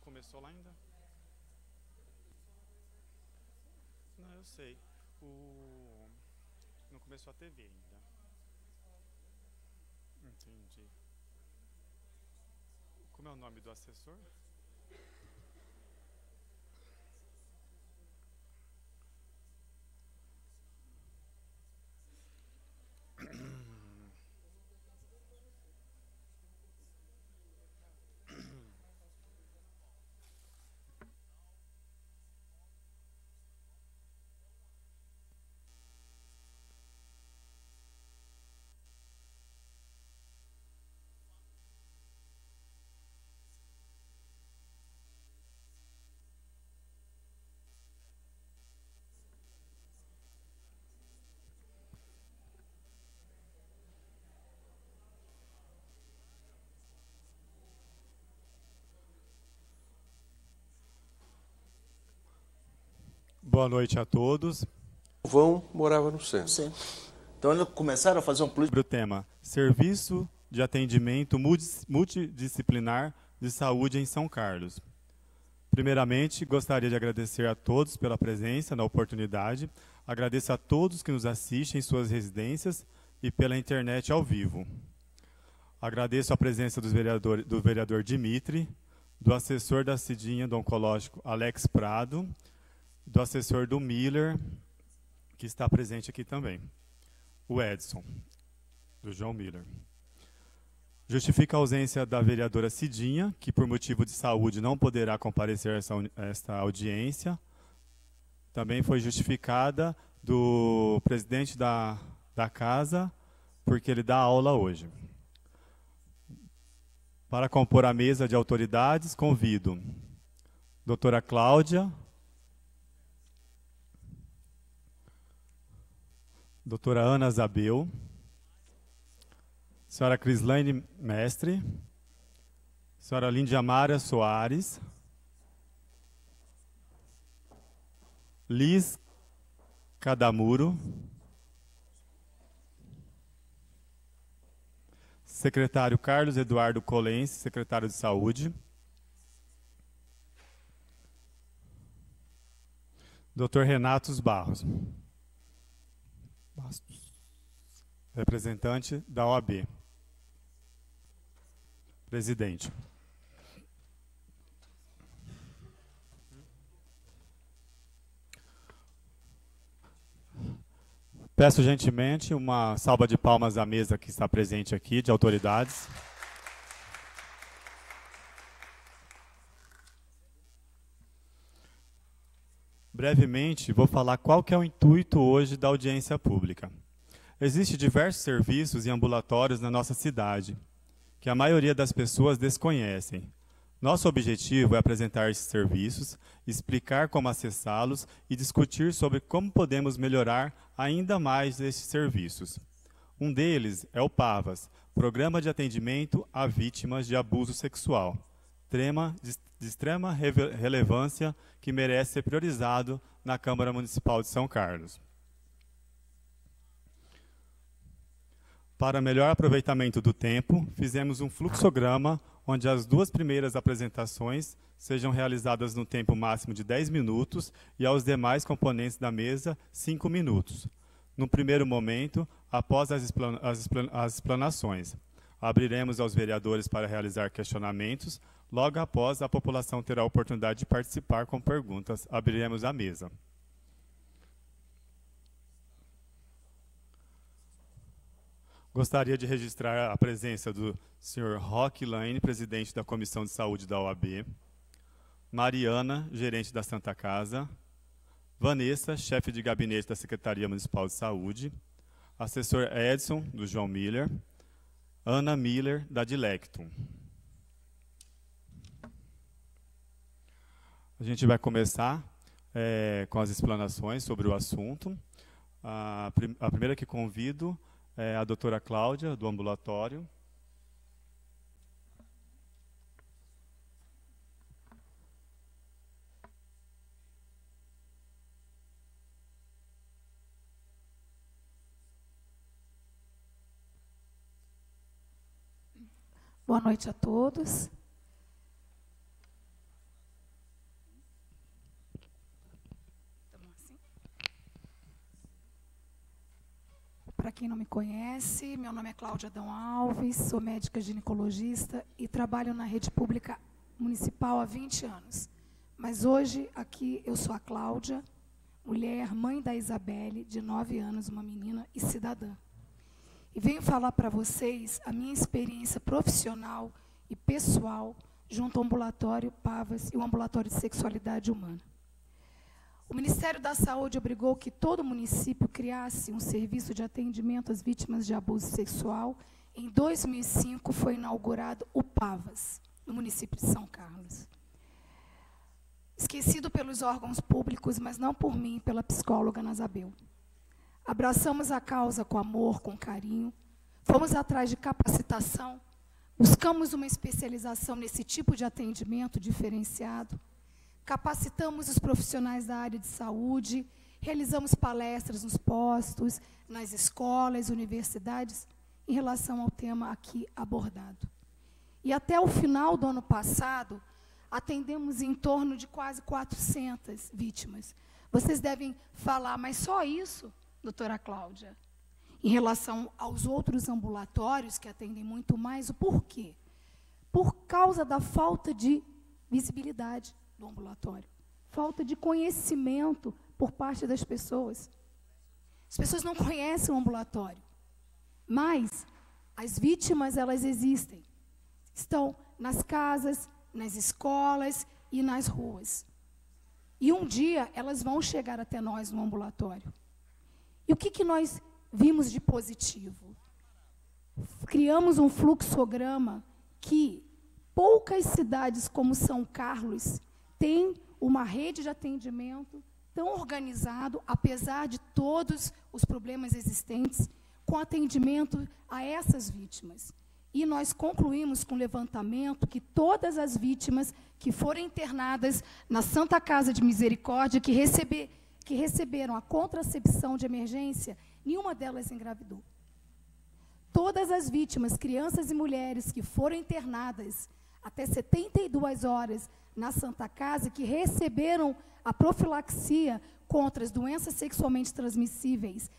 começou lá ainda? Não, eu sei. O... Não começou a TV ainda. Entendi. Como é o nome do assessor? Boa noite a todos. Vão morava no centro. Sim. Então eles começaram a fazer um político. Sobre o tema Serviço de Atendimento Multidisciplinar de Saúde em São Carlos. Primeiramente, gostaria de agradecer a todos pela presença, na oportunidade. Agradeço a todos que nos assistem em suas residências e pela internet ao vivo. Agradeço a presença do vereador Dimitri, do assessor da Cidinha do Oncológico Alex Prado, do assessor do Miller, que está presente aqui também, o Edson, do João Miller. Justifica a ausência da vereadora Cidinha, que por motivo de saúde não poderá comparecer a esta audiência. Também foi justificada do presidente da casa, porque ele dá aula hoje. Para compor a mesa de autoridades, convido doutora Cláudia, doutora Ana Zabel, senhora Crislaine Mestre, senhora Líndia Mara Soares, Liz Cadamuro, secretário Carlos Eduardo Colense, secretário de Saúde, doutor Renatos Barros, representante da OAB, presidente. Peço gentilmente uma salva de palmas à mesa que está presente aqui, de autoridades. Brevemente, vou falar qual que é o intuito hoje da audiência pública. Existem diversos serviços e ambulatórios na nossa cidade, que a maioria das pessoas desconhecem. Nosso objetivo é apresentar esses serviços, explicar como acessá-los e discutir sobre como podemos melhorar ainda mais esses serviços. Um deles é o PAVAS, Programa de Atendimento a Vítimas de Abuso Sexual, tema de extrema relevância que merece ser priorizado na Câmara Municipal de São Carlos. Para melhor aproveitamento do tempo, fizemos um fluxograma onde as duas primeiras apresentações sejam realizadas no tempo máximo de 10 minutos e aos demais componentes da mesa 5 minutos. No primeiro momento, após as explanações, abriremos aos vereadores para realizar questionamentos. Logo após, a população terá a oportunidade de participar com perguntas. Abriremos a mesa. Gostaria de registrar a presença do Sr. Roque Lane, presidente da Comissão de Saúde da OAB, Mariana, gerente da Santa Casa, Vanessa, chefe de gabinete da Secretaria Municipal de Saúde, assessor Edson, do João Miller, Ana Miller, da Dilectum. A gente vai começar com as explanações sobre o assunto. A primeira que convido é a doutora Cláudia, do ambulatório. Boa noite a todos. quem não me conhece, meu nome é Cláudia Adão Alves, sou médica ginecologista e trabalho na rede pública municipal há 20 anos. Mas hoje, aqui, eu sou a Cláudia, mulher, mãe da Isabelle, de 9 anos, uma menina e cidadã. E venho falar para vocês a minha experiência profissional e pessoal junto ao ambulatório Pavas e o ambulatório de sexualidade humana. O Ministério da Saúde obrigou que todo município criasse um serviço de atendimento às vítimas de abuso sexual. Em 2005 foi inaugurado o Pavas, no município de São Carlos. Esquecido pelos órgãos públicos, mas não por mim, pela psicóloga Nazabel. Abraçamos a causa com amor, com carinho, fomos atrás de capacitação, buscamos uma especialização nesse tipo de atendimento diferenciado, capacitamos os profissionais da área de saúde, realizamos palestras nos postos, nas escolas, universidades, em relação ao tema aqui abordado. E até o final do ano passado, atendemos em torno de quase 400 vítimas. Vocês devem falar, mas só isso, doutora Cláudia? Em relação aos outros ambulatórios, que atendem muito mais, o porquê? Por causa da falta de visibilidade do ambulatório. Falta de conhecimento por parte das pessoas. As pessoas não conhecem o ambulatório. Mas as vítimas, elas existem. Estão nas casas, nas escolas e nas ruas. E um dia elas vão chegar até nós no ambulatório. E o que nós vimos de positivo? Criamos um fluxograma que poucas cidades como São Carlos têm uma rede de atendimento tão organizado, apesar de todos os problemas existentes, com atendimento a essas vítimas. E nós concluímos com o levantamento que todas as vítimas que foram internadas na Santa Casa de Misericórdia, que receberam a contracepção de emergência, nenhuma delas engravidou. Todas as vítimas, crianças e mulheres que foram internadas até 72 horas na Santa Casa, que receberam a profilaxia contra as doenças sexualmente transmissíveis,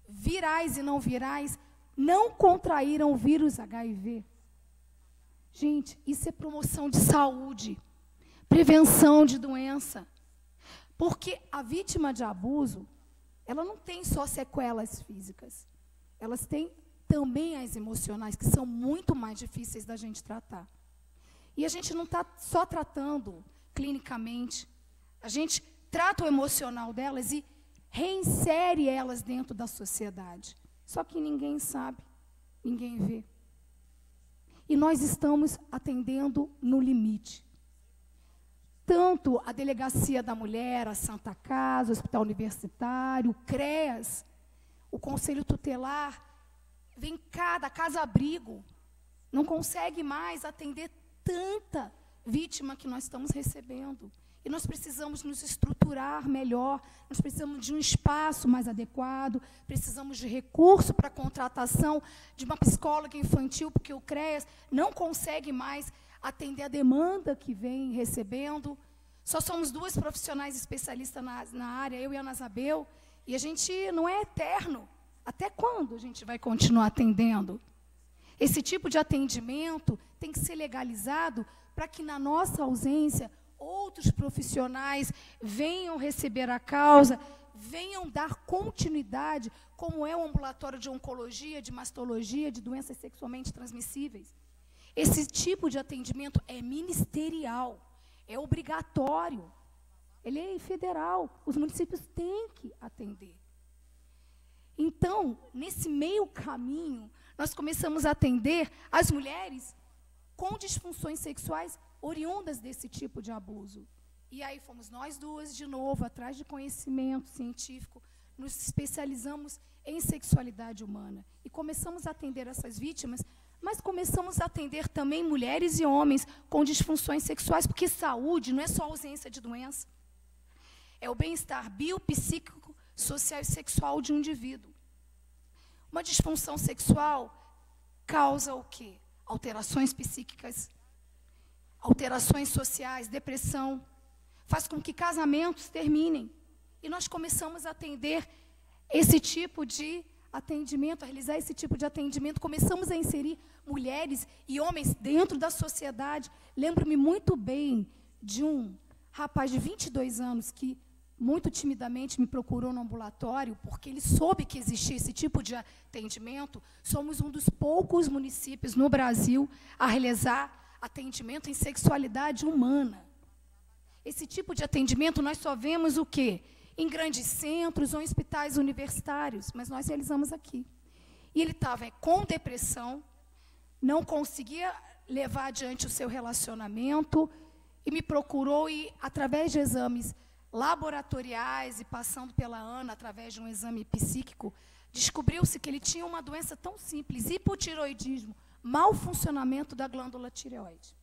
virais e não virais, não contraíram o vírus HIV. Gente, isso é promoção de saúde, prevenção de doença. Porque a vítima de abuso, ela não tem só sequelas físicas. Elas têm também as emocionais, que são muito mais difíceis da gente tratar. E a gente não está só tratando clinicamente. A gente trata o emocional delas e reinsere elas dentro da sociedade. Só que ninguém sabe, ninguém vê. E nós estamos atendendo no limite. Tanto a Delegacia da Mulher, a Santa Casa, o Hospital Universitário, o CREAS, o Conselho Tutelar, vem cada casa-abrigo, não consegue mais atender tanta vítima que nós estamos recebendo. E nós precisamos nos estruturar melhor, nós precisamos de um espaço mais adequado, precisamos de recurso para a contratação de uma psicóloga infantil, porque o CREAS não consegue mais atender a demanda que vem recebendo. Só somos 2 profissionais especialistas na área, eu e a Nazabel, e a gente não é eterno. Até quando a gente vai continuar atendendo? Esse tipo de atendimento tem que ser legalizado para que, na nossa ausência, outros profissionais venham receber a causa, venham dar continuidade, como é o ambulatório de oncologia, de mastologia, de doenças sexualmente transmissíveis. Esse tipo de atendimento é ministerial, é obrigatório, é lei federal, os municípios têm que atender. Então, nesse meio caminho, nós começamos a atender as mulheres com disfunções sexuais oriundas desse tipo de abuso. E aí fomos nós 2, de novo, atrás de conhecimento científico, nos especializamos em sexualidade humana. E começamos a atender essas vítimas, mas começamos a atender também mulheres e homens com disfunções sexuais, porque saúde não é só ausência de doença. É o bem-estar biopsíquico, social e sexual de um indivíduo. Uma disfunção sexual causa o quê? Alterações psíquicas, alterações sociais, depressão, faz com que casamentos terminem. E nós começamos a atender esse tipo de atendimento, a realizar esse tipo de atendimento, começamos a inserir mulheres e homens dentro da sociedade. Lembro-me muito bem de um rapaz de 22 anos que, muito timidamente, me procurou no ambulatório, porque ele soube que existia esse tipo de atendimento. Somos um dos poucos municípios no Brasil a realizar atendimento em sexualidade humana. Esse tipo de atendimento nós só vemos o quê? Em grandes centros ou em hospitais universitários, mas nós realizamos aqui. E ele estava com depressão, não conseguia levar adiante o seu relacionamento, e me procurou e, através de exames laboratoriais e passando pela Ana, através de um exame psíquico, descobriu-se que ele tinha uma doença tão simples, hipotireoidismo, mau funcionamento da glândula tireoide.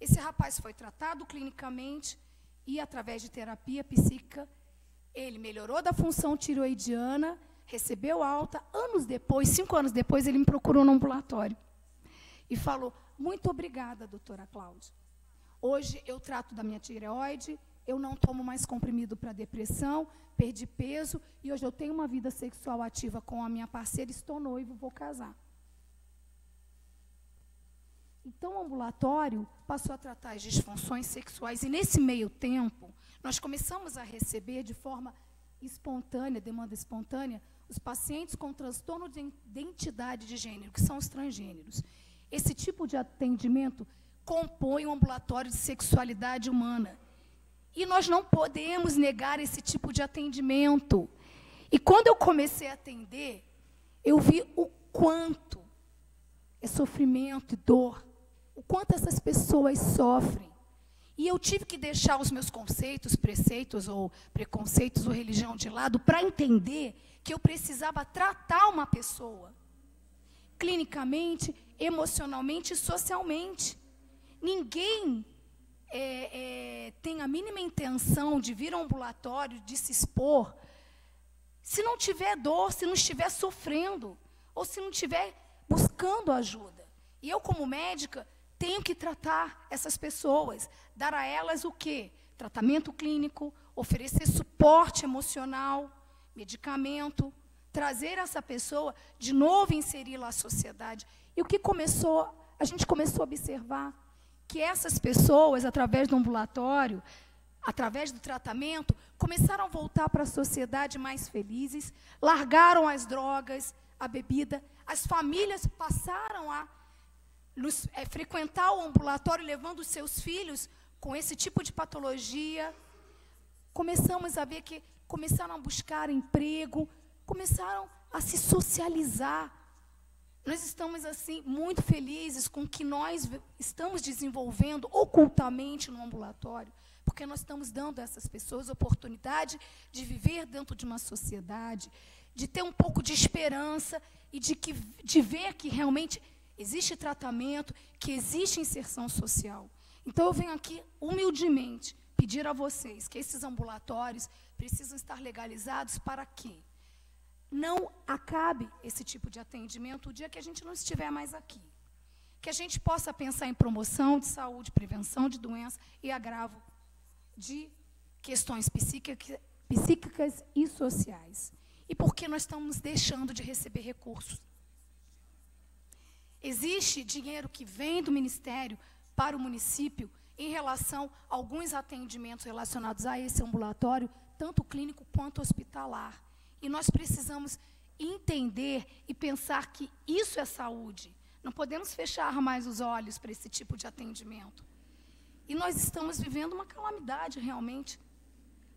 Esse rapaz foi tratado clinicamente e, através de terapia psíquica, ele melhorou da função tireoidiana, recebeu alta. Anos depois, 5 anos depois, ele me procurou no ambulatório e falou: muito obrigada, doutora Cláudia. Hoje eu trato da minha tireoide, eu não tomo mais comprimido para depressão, perdi peso e hoje eu tenho uma vida sexual ativa com a minha parceira, estou noivo, vou casar. Então, o ambulatório passou a tratar as disfunções sexuais e, nesse meio tempo, nós começamos a receber de forma espontânea, demanda espontânea, os pacientes com transtorno de identidade de gênero, que são os transgêneros. Esse tipo de atendimento compõe o ambulatório de sexualidade humana. E nós não podemos negar esse tipo de atendimento. E quando eu comecei a atender, eu vi o quanto é sofrimento e dor, o quanto essas pessoas sofrem. E eu tive que deixar os meus conceitos, preceitos ou preconceitos ou religião de lado para entender que eu precisava tratar uma pessoa clinicamente, emocionalmente e socialmente. Ninguém tem a mínima intenção de vir ao ambulatório, de se expor, se não tiver dor, se não estiver sofrendo, ou se não estiver buscando ajuda. E eu, como médica, tenho que tratar essas pessoas, dar a elas o quê? Tratamento clínico, oferecer suporte emocional, medicamento, trazer essa pessoa de novo, inseri-la à sociedade. E o que a gente começou a observar que essas pessoas, através do ambulatório, através do tratamento, começaram a voltar para a sociedade mais felizes, largaram as drogas, a bebida, as famílias passaram a frequentar o ambulatório, levando os seus filhos com esse tipo de patologia. Começamos a ver que começaram a buscar emprego, começaram a se socializar. Nós estamos, assim, muito felizes com o que nós estamos desenvolvendo ocultamente no ambulatório, porque nós estamos dando a essas pessoas a oportunidade de viver dentro de uma sociedade, de ter um pouco de esperança e de ver que realmente existe tratamento, que existe inserção social. Então, eu venho aqui, humildemente, pedir a vocês que esses ambulatórios precisam estar legalizados para quê? Não acabe esse tipo de atendimento o dia que a gente não estiver mais aqui. Que a gente possa pensar em promoção de saúde, prevenção de doença e agravo de questões psíquicas e sociais. E por que nós estamos deixando de receber recursos? Existe dinheiro que vem do Ministério para o município em relação a alguns atendimentos relacionados a esse ambulatório, tanto clínico quanto hospitalar. E nós precisamos entender e pensar que isso é saúde. Não podemos fechar mais os olhos para esse tipo de atendimento. E nós estamos vivendo uma calamidade, realmente.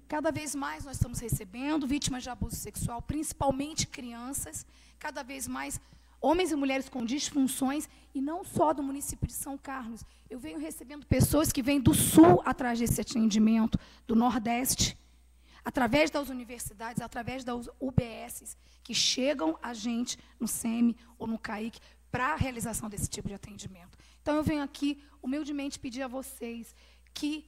Cada vez mais nós estamos recebendo vítimas de abuso sexual, principalmente crianças, cada vez mais homens e mulheres com disfunções, e não só do município de São Carlos. Eu venho recebendo pessoas que vêm do Sul atrás desse atendimento, do Nordeste, através das universidades, através das UBSs, que chegam a gente no SEMI ou no CAIC para a realização desse tipo de atendimento. Então, eu venho aqui, humildemente, pedir a vocês que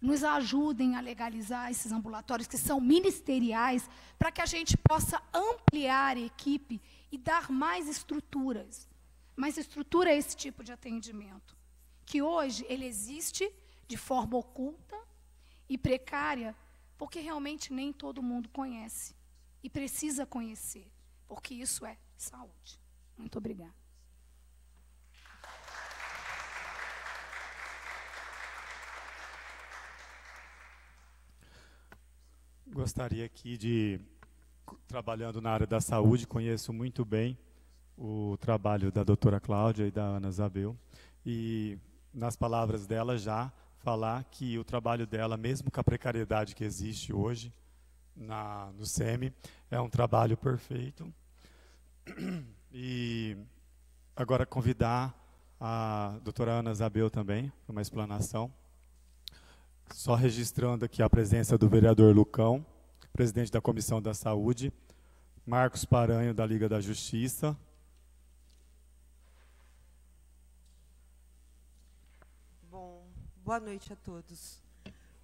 nos ajudem a legalizar esses ambulatórios, que são ministeriais, para que a gente possa ampliar a equipe e dar mais estruturas. Mais estrutura a esse tipo de atendimento, que hoje ele existe de forma oculta e precária, porque realmente nem todo mundo conhece, e precisa conhecer, porque isso é saúde. Muito obrigada. Gostaria aqui de, trabalhando na área da saúde, conheço muito bem o trabalho da doutora Cláudia e da Ana Isabel, e nas palavras dela já falar que o trabalho dela, mesmo com a precariedade que existe hoje no SEMI, é um trabalho perfeito. E agora convidar a doutora Ana Isabel também para uma explanação. Só registrando aqui a presença do vereador Lucão, presidente da Comissão da Saúde, Marcos Paranho, da Liga da Justiça. Bom, boa noite a todos.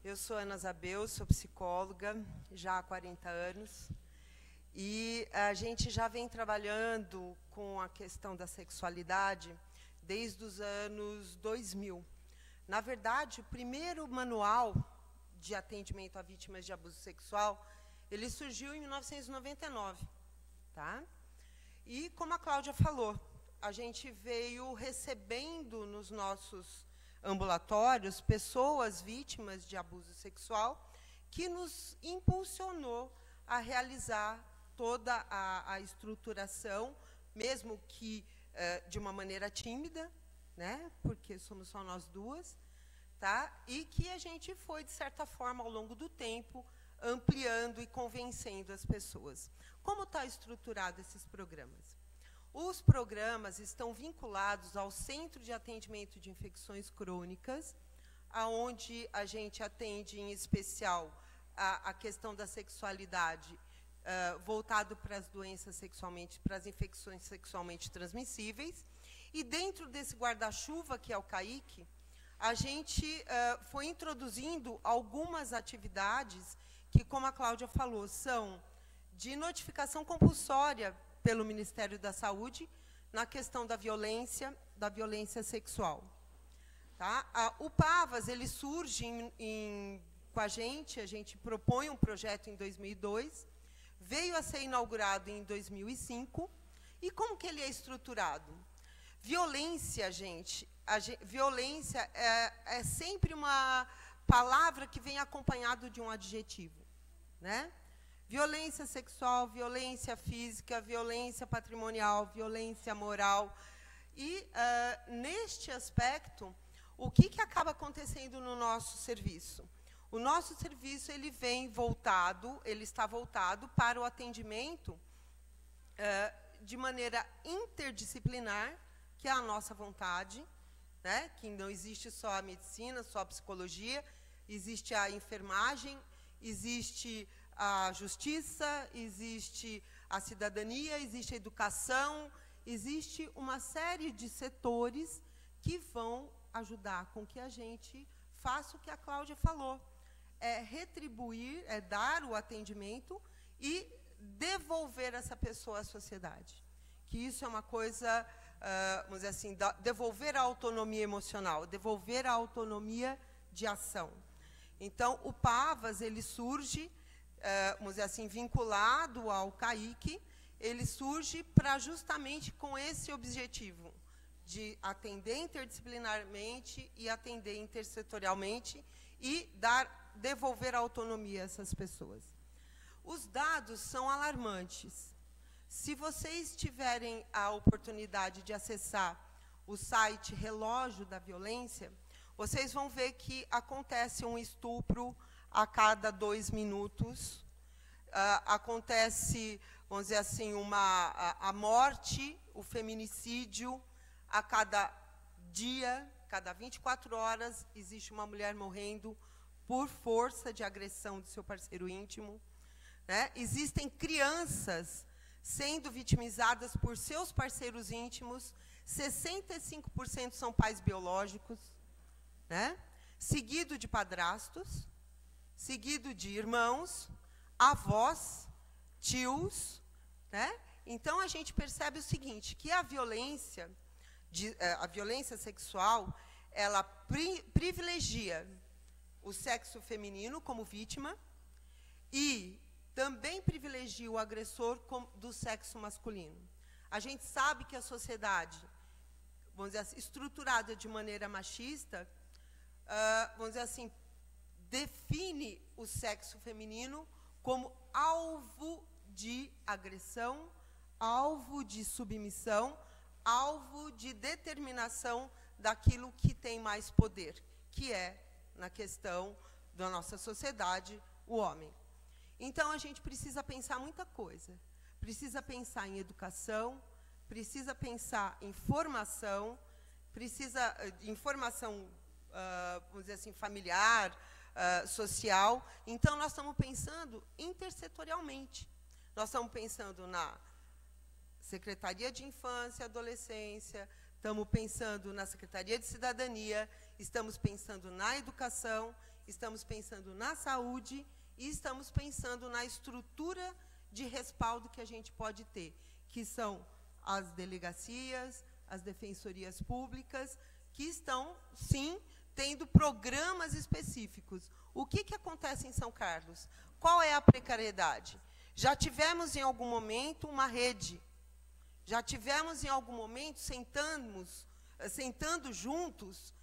Eu sou Ana Isabel, sou psicóloga já há 40 anos. E a gente já vem trabalhando com a questão da sexualidade desde os anos 2000. Na verdade, o primeiro manual de atendimento a vítimas de abuso sexual, ele surgiu em 1999, tá? E, como a Cláudia falou, a gente veio recebendo nos nossos ambulatórios pessoas vítimas de abuso sexual, que nos impulsionou a realizar toda a estruturação, mesmo que de uma maneira tímida, né? Porque somos só nós duas, tá? E que a gente foi, de certa forma, ao longo do tempo, ampliando e convencendo as pessoas. Como está estruturado esses programas? Os programas estão vinculados ao Centro de Atendimento de Infecções Crônicas, aonde a gente atende, em especial, a questão da sexualidade, voltado para as doenças sexualmente, para as infecções sexualmente transmissíveis. E dentro desse guarda-chuva, que é o CAIC, a gente foi introduzindo algumas atividades que, como a Cláudia falou, são de notificação compulsória pelo Ministério da Saúde na questão da violência sexual. Tá? O PAVAS, ele surge com a gente propõe um projeto em 2002, veio a ser inaugurado em 2005, e como que ele é estruturado? Violência, violência é sempre uma palavra que vem acompanhado de um adjetivo, né? Violência sexual, violência física, violência patrimonial, violência moral. E, neste aspecto, o que acaba acontecendo no nosso serviço? O nosso serviço ele está voltado para o atendimento de maneira interdisciplinar, que é a nossa vontade, né? Que não existe só a medicina, só a psicologia, existe a enfermagem, existe a justiça, existe a cidadania, existe a educação, existe uma série de setores que vão ajudar com que a gente faça o que a Cláudia falou, é retribuir, é dar o atendimento e devolver essa pessoa à sociedade. Que isso é uma coisa, vamos dizer assim, devolver a autonomia emocional, devolver a autonomia de ação. Então, o PAVAS, ele surge, vamos dizer assim, vinculado ao CAIC, ele surge para justamente com esse objetivo, de atender interdisciplinarmente e atender intersetorialmente e devolver a autonomia a essas pessoas. Os dados são alarmantes. Se vocês tiverem a oportunidade de acessar o site Relógio da Violência, vocês vão ver que acontece um estupro a cada 2 minutos, acontece, vamos dizer assim, a morte, o feminicídio, a cada dia, cada 24 horas, existe uma mulher morrendo por força de agressão do seu parceiro íntimo, né? Existem crianças sendo vitimizadas por seus parceiros íntimos, 65% são pais biológicos, né? Seguido de padrastos, seguido de irmãos, avós, tios, né? Então, a gente percebe o seguinte, que a violência sexual, ela privilegia o sexo feminino como vítima e também privilegia o agressor do sexo masculino. A gente sabe que a sociedade, vamos dizer assim, estruturada de maneira machista, vamos dizer assim, define o sexo feminino como alvo de agressão, alvo de submissão, alvo de determinação daquilo que tem mais poder, que é, na questão da nossa sociedade, o homem. Então, a gente precisa pensar muita coisa. Precisa pensar em educação, precisa pensar em formação, precisa de informação, vamos dizer assim, familiar, social. Então, nós estamos pensando intersetorialmente. Nós estamos pensando na Secretaria de Infância e Adolescência, estamos pensando na Secretaria de Cidadania, estamos pensando na educação, estamos pensando na saúde e estamos pensando na estrutura de respaldo que a gente pode ter, que são as delegacias, as defensorias públicas, que estão, sim, tendo programas específicos. O que acontece em São Carlos? Qual é a precariedade? Já tivemos, em algum momento, uma rede. Já tivemos, em algum momento, sentando juntos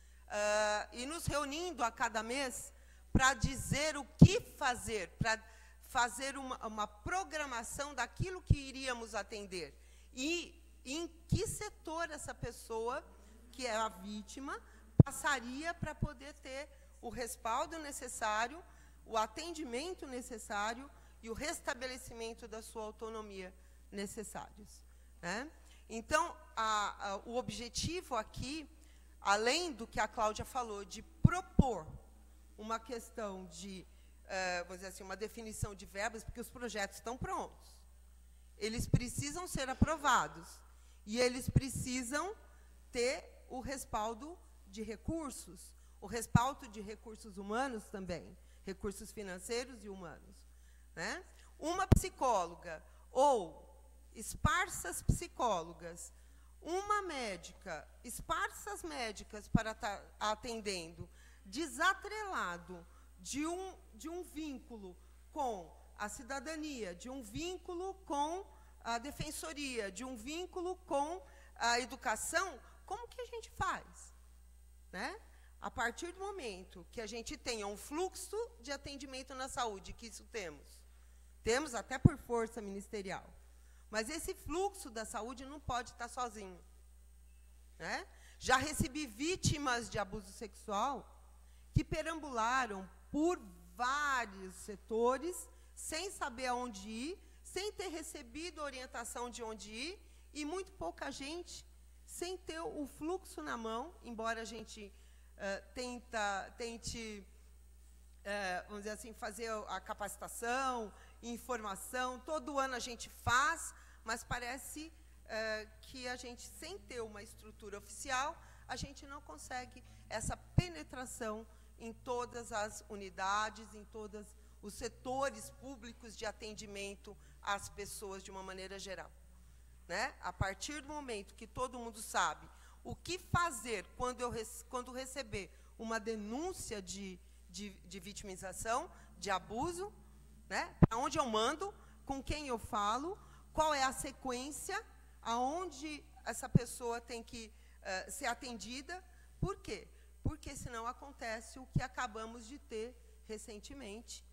e nos reunindo a cada mês para dizer o que fazer, para fazer uma programação daquilo que iríamos atender. E em que setor essa pessoa, que é a vítima, passaria para poder ter o respaldo necessário, o atendimento necessário e o restabelecimento da sua autonomia necessários. Né? Então, o objetivo aqui, além do que a Cláudia falou, de propor uma questão de, vamos dizer assim, uma definição de verbas, porque os projetos estão prontos. Eles precisam ser aprovados. E eles precisam ter o respaldo de recursos, o respaldo de recursos humanos também, recursos financeiros e humanos. Né? Uma psicóloga ou esparsas psicólogas, uma médica, esparsas médicas para estar atendendo, desatrelado de um vínculo com a cidadania, de um vínculo com a defensoria, de um vínculo com a educação, como que a gente faz? Né? A partir do momento que a gente tenha um fluxo de atendimento na saúde, que isso temos até por força ministerial, mas esse fluxo da saúde não pode estar sozinho. Né? Já recebi vítimas de abuso sexual que perambularam por vários setores, sem saber aonde ir, sem ter recebido orientação de onde ir, e muito pouca gente sem ter o fluxo na mão, embora a gente tente, vamos dizer assim, fazer a capacitação, informação, todo ano a gente faz, mas parece que a gente, sem ter uma estrutura oficial, a gente não consegue essa penetração em todas as unidades, em todos os setores públicos de atendimento às pessoas de uma maneira geral. Né? A partir do momento que todo mundo sabe o que fazer quando receber uma denúncia de vitimização, de abuso, né? Para onde eu mando, com quem eu falo, qual é a sequência, aonde essa pessoa tem que ser atendida. Por quê? Porque senão acontece o que acabamos de ter recentemente,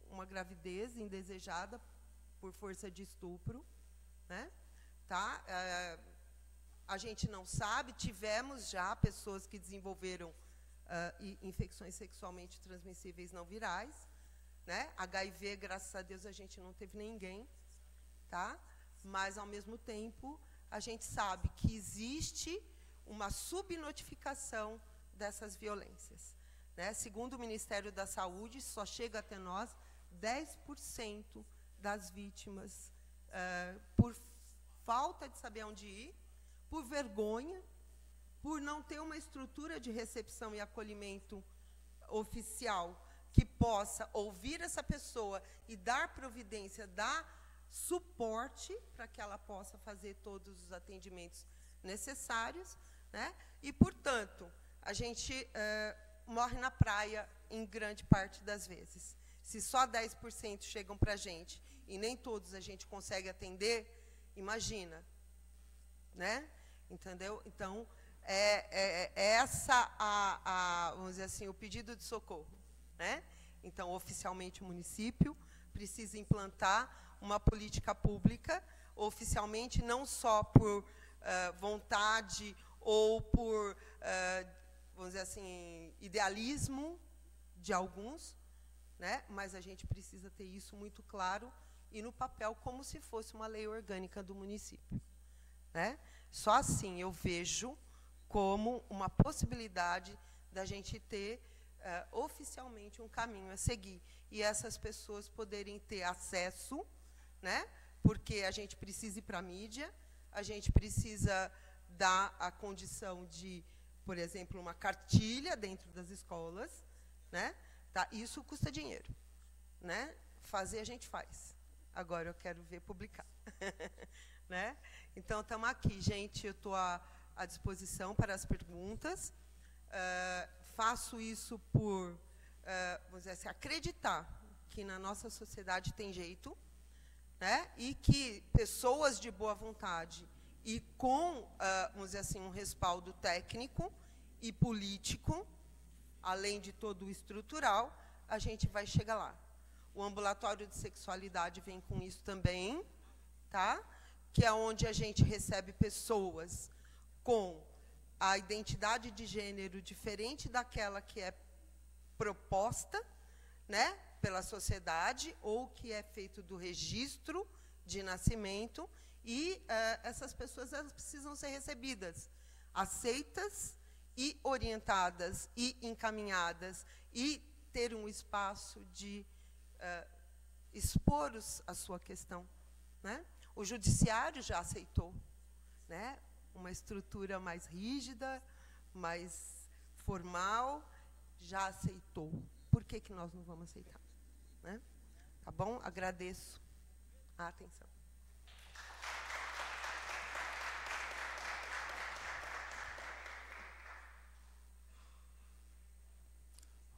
uma gravidez indesejada por força de estupro. Né? Tá? A gente não sabe, tivemos já pessoas que desenvolveram infecções sexualmente transmissíveis não virais. Né? HIV, graças a Deus, a gente não teve ninguém. Tá? Mas, ao mesmo tempo, a gente sabe que existe uma subnotificação dessas violências. Né? Segundo o Ministério da Saúde, só chega até nós 10% das vítimas por falta de saber onde ir, por vergonha, por não ter uma estrutura de recepção e acolhimento oficial que possa ouvir essa pessoa e dar providência, dar suporte para que ela possa fazer todos os atendimentos necessários. Né? E, portanto, a gente morre na praia em grande parte das vezes. Se só 10% chegam para a gente e nem todos a gente consegue atender, imagina, né? Entendeu? Então, vamos dizer assim, o pedido de socorro, né? Então, oficialmente, o município precisa implantar uma política pública, oficialmente, não só por vontade ou por, vamos dizer assim, idealismo de alguns, né? Mas a gente precisa ter isso muito claro e no papel como se fosse uma lei orgânica do município, né? Só assim eu vejo como uma possibilidade da gente ter oficialmente um caminho a seguir e essas pessoas poderem ter acesso, né? Porque a gente precisa ir para a mídia, a gente precisa dar a condição de, por exemplo, uma cartilha dentro das escolas, né? Tá? Isso custa dinheiro, né? Fazer a gente faz. Agora eu quero ver publicar. Né? Então, estamos aqui, gente. Eu estou à disposição para as perguntas. Faço isso por, vamos dizer assim, acreditar que na nossa sociedade tem jeito, né? E que pessoas de boa vontade e com, vamos dizer assim, um respaldo técnico e político, além de todo o estrutural, a gente vai chegar lá. O ambulatório de sexualidade vem com isso também, tá? Que é onde a gente recebe pessoas com a identidade de gênero diferente daquela que é proposta, né, pela sociedade, ou que é feito do registro de nascimento, e essas pessoas elas precisam ser recebidas, aceitas e orientadas e encaminhadas, e ter um espaço de expor a sua questão, né? O judiciário já aceitou, né? Uma estrutura mais rígida, mais formal, já aceitou. Por que que nós não vamos aceitar? Né? Tá bom? Agradeço a atenção.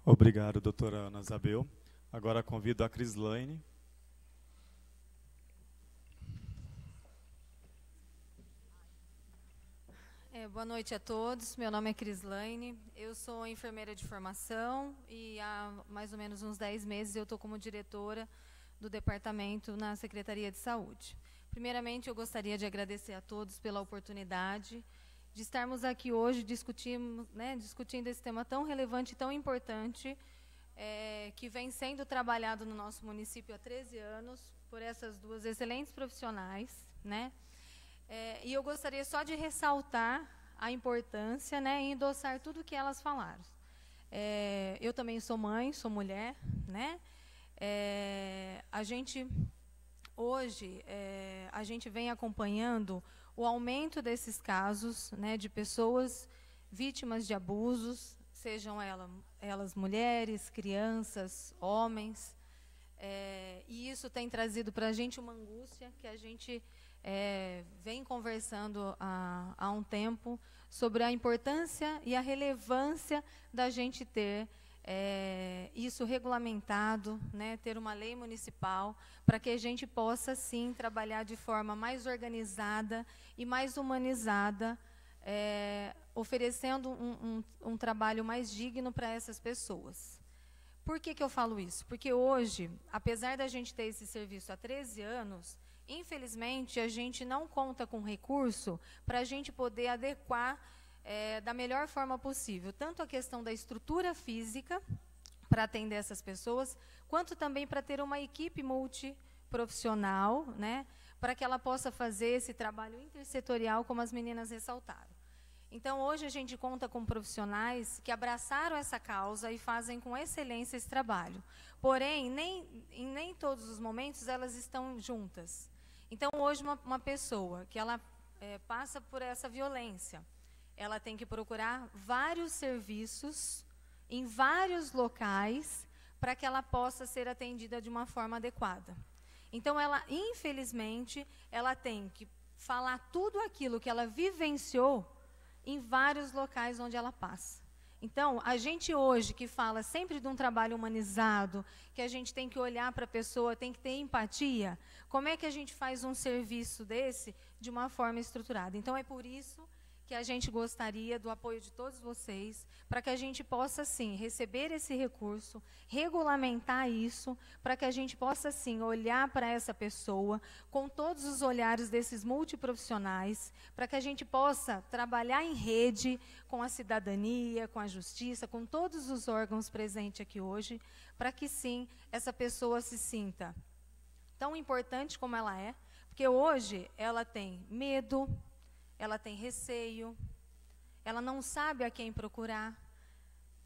Obrigado, doutora Ana Isabel. Agora convido a Crislaine. Boa noite a todos. Meu nome é Crislaine. Eu sou enfermeira de formação e há mais ou menos uns 10 meses eu estou como diretora do departamento na Secretaria de Saúde. Primeiramente, eu gostaria de agradecer a todos pela oportunidade de estarmos aqui hoje discutindo esse tema tão relevante e tão importante que vem sendo trabalhado no nosso município há 13 anos por essas duas excelentes profissionais, né? E eu gostaria só de ressaltar a importância, né, e endossar tudo o que elas falaram. Eu também sou mãe, sou mulher, né? A gente, hoje, a gente vem acompanhando o aumento desses casos, né, de pessoas vítimas de abusos, sejam elas mulheres, crianças, homens, e isso tem trazido para a gente uma angústia que a gente vem conversando há um tempo sobre a importância e a relevância da gente ter isso regulamentado, né, ter uma lei municipal, para que a gente possa, sim, trabalhar de forma mais organizada e mais humanizada, oferecendo um trabalho mais digno para essas pessoas. Por que que eu falo isso? Porque hoje, apesar da gente ter esse serviço há 13 anos, infelizmente, a gente não conta com recurso para a gente poder adequar da melhor forma possível, tanto a questão da estrutura física para atender essas pessoas, quanto também para ter uma equipe multiprofissional, né, para que ela possa fazer esse trabalho intersetorial, como as meninas ressaltaram. Então, hoje a gente conta com profissionais que abraçaram essa causa e fazem com excelência esse trabalho. Porém, em nem todos os momentos elas estão juntas. Então, hoje, uma pessoa que ela passa por essa violência, ela tem que procurar vários serviços em vários locais para que ela possa ser atendida de uma forma adequada. Então, ela, infelizmente, ela tem que falar tudo aquilo que ela vivenciou em vários locais onde ela passa. Então, a gente hoje que fala sempre de um trabalho humanizado, que a gente tem que olhar para a pessoa, tem que ter empatia, como é que a gente faz um serviço desse de uma forma estruturada? Então, é por isso que a gente gostaria do apoio de todos vocês, para que a gente possa, sim, receber esse recurso, regulamentar isso, para que a gente possa, sim, olhar para essa pessoa com todos os olhares desses multiprofissionais, para que a gente possa trabalhar em rede com a cidadania, com a justiça, com todos os órgãos presentes aqui hoje, para que, sim, essa pessoa se sinta tão importante como ela é, porque hoje ela tem medo, ela tem receio, ela não sabe a quem procurar,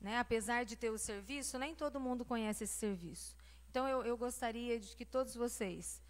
né? Apesar de ter o serviço, nem todo mundo conhece esse serviço. Então, eu gostaria de que todos vocês,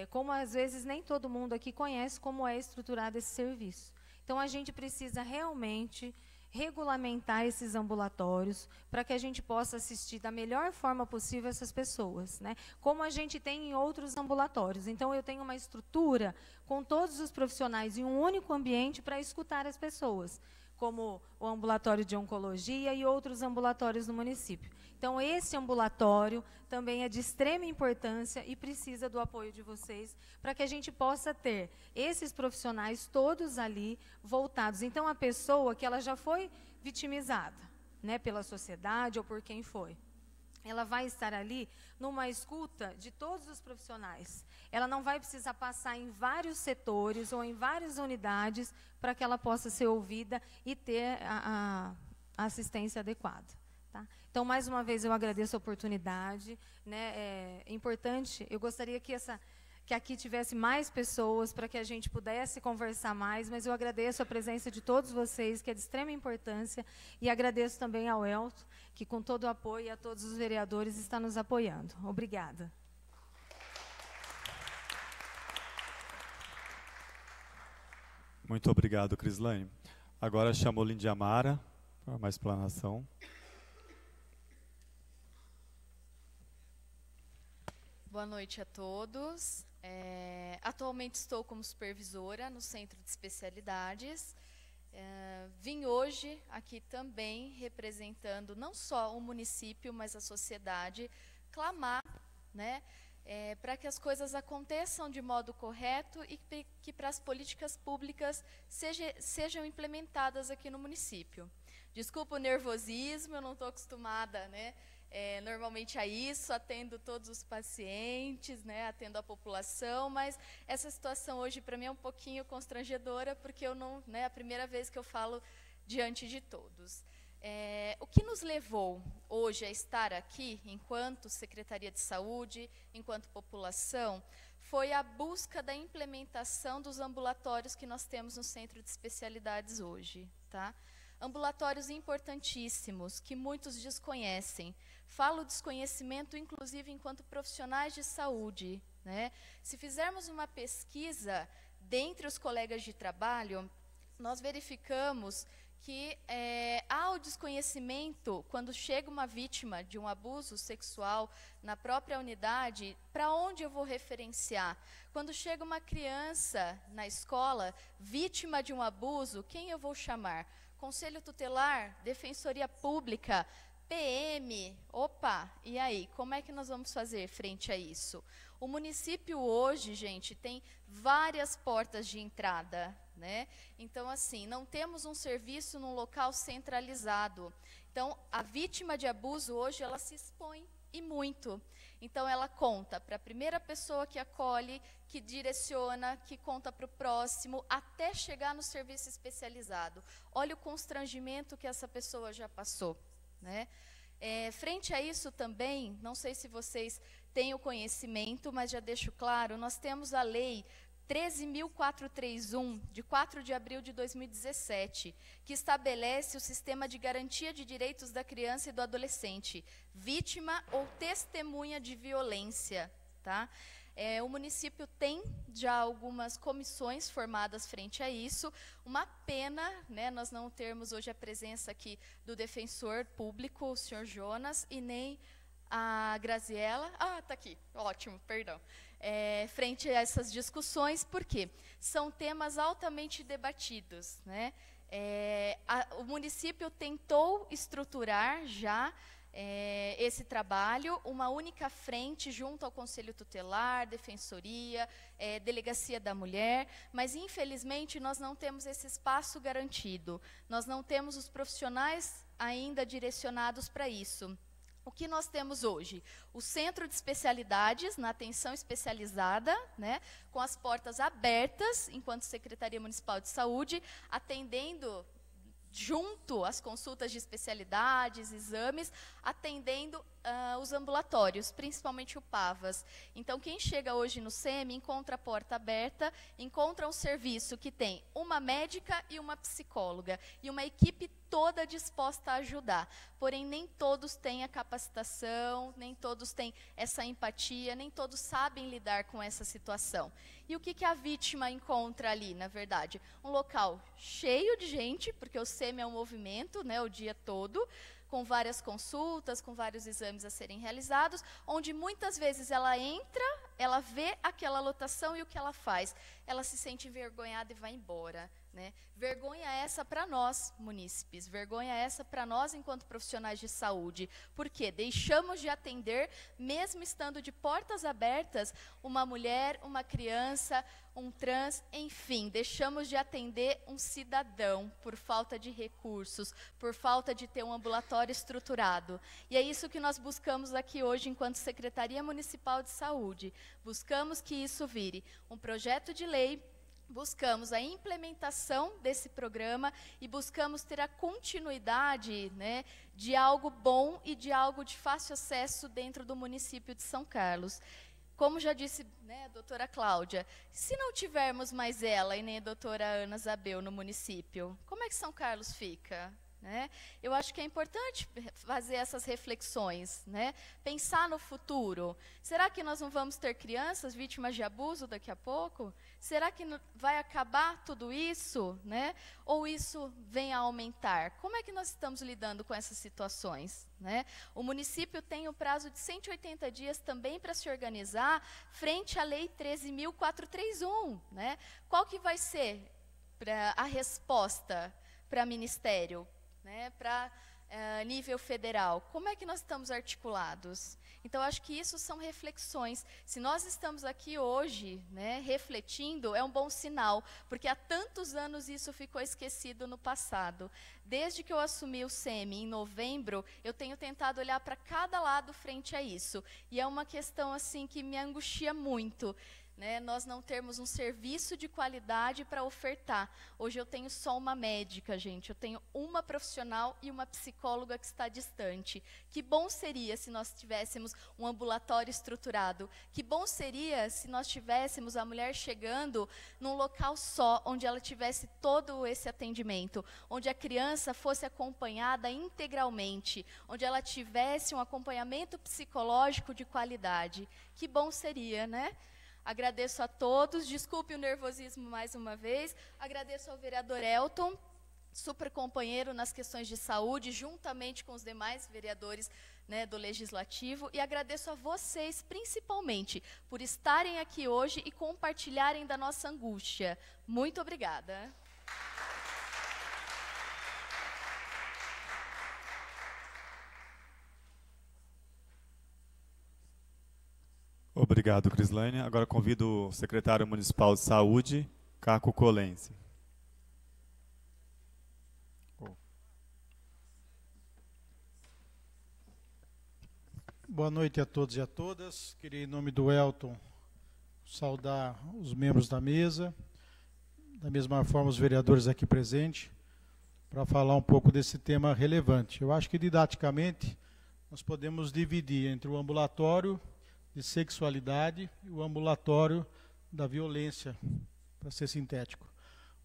como às vezes nem todo mundo aqui conhece como é estruturado esse serviço. Então, a gente precisa realmente regulamentar esses ambulatórios para que a gente possa assistir da melhor forma possível essas pessoas, né? Como a gente tem em outros ambulatórios. Então, eu tenho uma estrutura com todos os profissionais em um único ambiente para escutar as pessoas, como o ambulatório de oncologia e outros ambulatórios no município. Então, esse ambulatório também é de extrema importância e precisa do apoio de vocês para que a gente possa ter esses profissionais todos ali voltados. Então, a pessoa que ela já foi vitimizada, né, pela sociedade ou por quem foi, ela vai estar ali numa escuta de todos os profissionais. Ela não vai precisar passar em vários setores ou em várias unidades para que ela possa ser ouvida e ter a assistência adequada. Tá? Então, mais uma vez, eu agradeço a oportunidade. Né? É importante, eu gostaria que aqui tivesse mais pessoas para que a gente pudesse conversar mais, mas eu agradeço a presença de todos vocês, que é de extrema importância, e agradeço também ao Elton, que com todo o apoio, e a todos os vereadores está nos apoiando. Obrigada. Muito obrigado, Crislaine. Agora chamo Lindy Amara para mais explanação. Boa noite a todos. Atualmente estou como supervisora no Centro de Especialidades. Vim hoje aqui também representando não só o município, mas a sociedade, clamar, né, para que as coisas aconteçam de modo correto e que para as políticas públicas sejam implementadas aqui no município. Desculpa o nervosismo, eu não estou acostumada, né, normalmente a isso, atendo todos os pacientes, né, atendo a população, mas essa situação hoje para mim é um pouquinho constrangedora, porque eu não, né, é a primeira vez que eu falo diante de todos. O que nos levou hoje a estar aqui, enquanto Secretaria de Saúde, enquanto população, foi a busca da implementação dos ambulatórios que nós temos no Centro de Especialidades hoje, tá? Ambulatórios importantíssimos, que muitos desconhecem. Falo desconhecimento, inclusive, enquanto profissionais de saúde, né? Se fizermos uma pesquisa dentre os colegas de trabalho, nós verificamos que há o desconhecimento, quando chega uma vítima de um abuso sexual na própria unidade, para onde eu vou referenciar? Quando chega uma criança na escola, vítima de um abuso, quem eu vou chamar? Conselho Tutelar, Defensoria Pública, PM, opa, e aí, como é que nós vamos fazer frente a isso? O município hoje, gente, tem várias portas de entrada, né? Então, assim, não temos um serviço num local centralizado. Então, a vítima de abuso hoje, ela se expõe, e muito. Então, ela conta para a primeira pessoa que acolhe, que direciona, que conta para o próximo, até chegar no serviço especializado. Olha o constrangimento que essa pessoa já passou, né? Frente a isso também, não sei se vocês têm o conhecimento, mas já deixo claro, nós temos a lei 13.431, de 4 de abril de 2017, que estabelece o sistema de garantia de direitos da criança e do adolescente, vítima ou testemunha de violência, tá? O município tem já algumas comissões formadas frente a isso. Uma pena, né, nós não termos hoje a presença aqui do defensor público, o senhor Jonas, e nem a Graziela. Ah, está aqui, ótimo, perdão. Frente a essas discussões, porque são temas altamente debatidos, né? O município tentou estruturar já esse trabalho, uma única frente junto ao Conselho Tutelar, Defensoria, Delegacia da Mulher, mas infelizmente nós não temos esse espaço garantido, nós não temos os profissionais ainda direcionados para isso. O que nós temos hoje? O Centro de Especialidades, na atenção especializada, né, com as portas abertas, enquanto Secretaria Municipal de Saúde, atendendo junto às consultas de especialidades, exames, atendendo os ambulatórios, principalmente o PAVAS. Então, quem chega hoje no SEMI encontra a porta aberta, encontra um serviço que tem uma médica e uma psicóloga, e uma equipe toda disposta a ajudar. Porém, nem todos têm a capacitação, nem todos têm essa empatia, nem todos sabem lidar com essa situação. E o que a vítima encontra ali, na verdade? Um local cheio de gente, porque o SEMI é um movimento, né, o dia todo, com várias consultas, com vários exames a serem realizados, onde muitas vezes ela entra, ela vê aquela lotação e o que ela faz? Ela se sente envergonhada e vai embora, né? Vergonha essa para nós, munícipes, vergonha essa para nós enquanto profissionais de saúde, porque deixamos de atender, mesmo estando de portas abertas, uma mulher, uma criança, um trans, enfim, deixamos de atender um cidadão por falta de recursos, por falta de ter um ambulatório estruturado. E é isso que nós buscamos aqui hoje, enquanto Secretaria Municipal de Saúde. Buscamos que isso vire um projeto de lei, buscamos a implementação desse programa e buscamos ter a continuidade, né, de algo bom e de algo de fácil acesso dentro do município de São Carlos. Como já disse, né, a doutora Cláudia, se não tivermos mais ela e nem a doutora Ana Zabel no município, como é que São Carlos fica? Né? Eu acho que é importante fazer essas reflexões, né? Pensar no futuro. Será que nós não vamos ter crianças vítimas de abuso daqui a pouco? Será que vai acabar tudo isso? Né? Ou isso vem a aumentar? Como é que nós estamos lidando com essas situações? Né? O município tem o prazo de 180 dias também para se organizar frente à Lei 13.431. Né? Qual que vai ser a resposta para o Ministério? Né, para nível federal, como é que nós estamos articulados? Então, acho que isso são reflexões. Se nós estamos aqui hoje, né, refletindo, é um bom sinal, porque há tantos anos isso ficou esquecido no passado. Desde que eu assumi o SEMI, em novembro, eu tenho tentado olhar para cada lado frente a isso. E é uma questão assim que me angustia muito. Né, nós não termos um serviço de qualidade para ofertar. Hoje eu tenho só uma médica, gente. Eu tenho uma profissional e uma psicóloga que está distante. Que bom seria se nós tivéssemos um ambulatório estruturado. Que bom seria se nós tivéssemos a mulher chegando num local só, onde ela tivesse todo esse atendimento, onde a criança fosse acompanhada integralmente, onde ela tivesse um acompanhamento psicológico de qualidade. Que bom seria, né? Agradeço a todos, desculpe o nervosismo mais uma vez, agradeço ao vereador Elton, super companheiro nas questões de saúde, juntamente com os demais vereadores, né, do Legislativo, e agradeço a vocês, principalmente, por estarem aqui hoje e compartilharem da nossa angústia. Muito obrigada. Obrigado, Crislaine. Agora convido o secretário municipal de saúde, Caco Colense. Boa noite a todos e a todas. Queria, em nome do Elton, saudar os membros da mesa, da mesma forma os vereadores aqui presentes, para falar um pouco desse tema relevante. Eu acho que, didaticamente, nós podemos dividir entre o ambulatório de sexualidade e o ambulatório da violência, para ser sintético.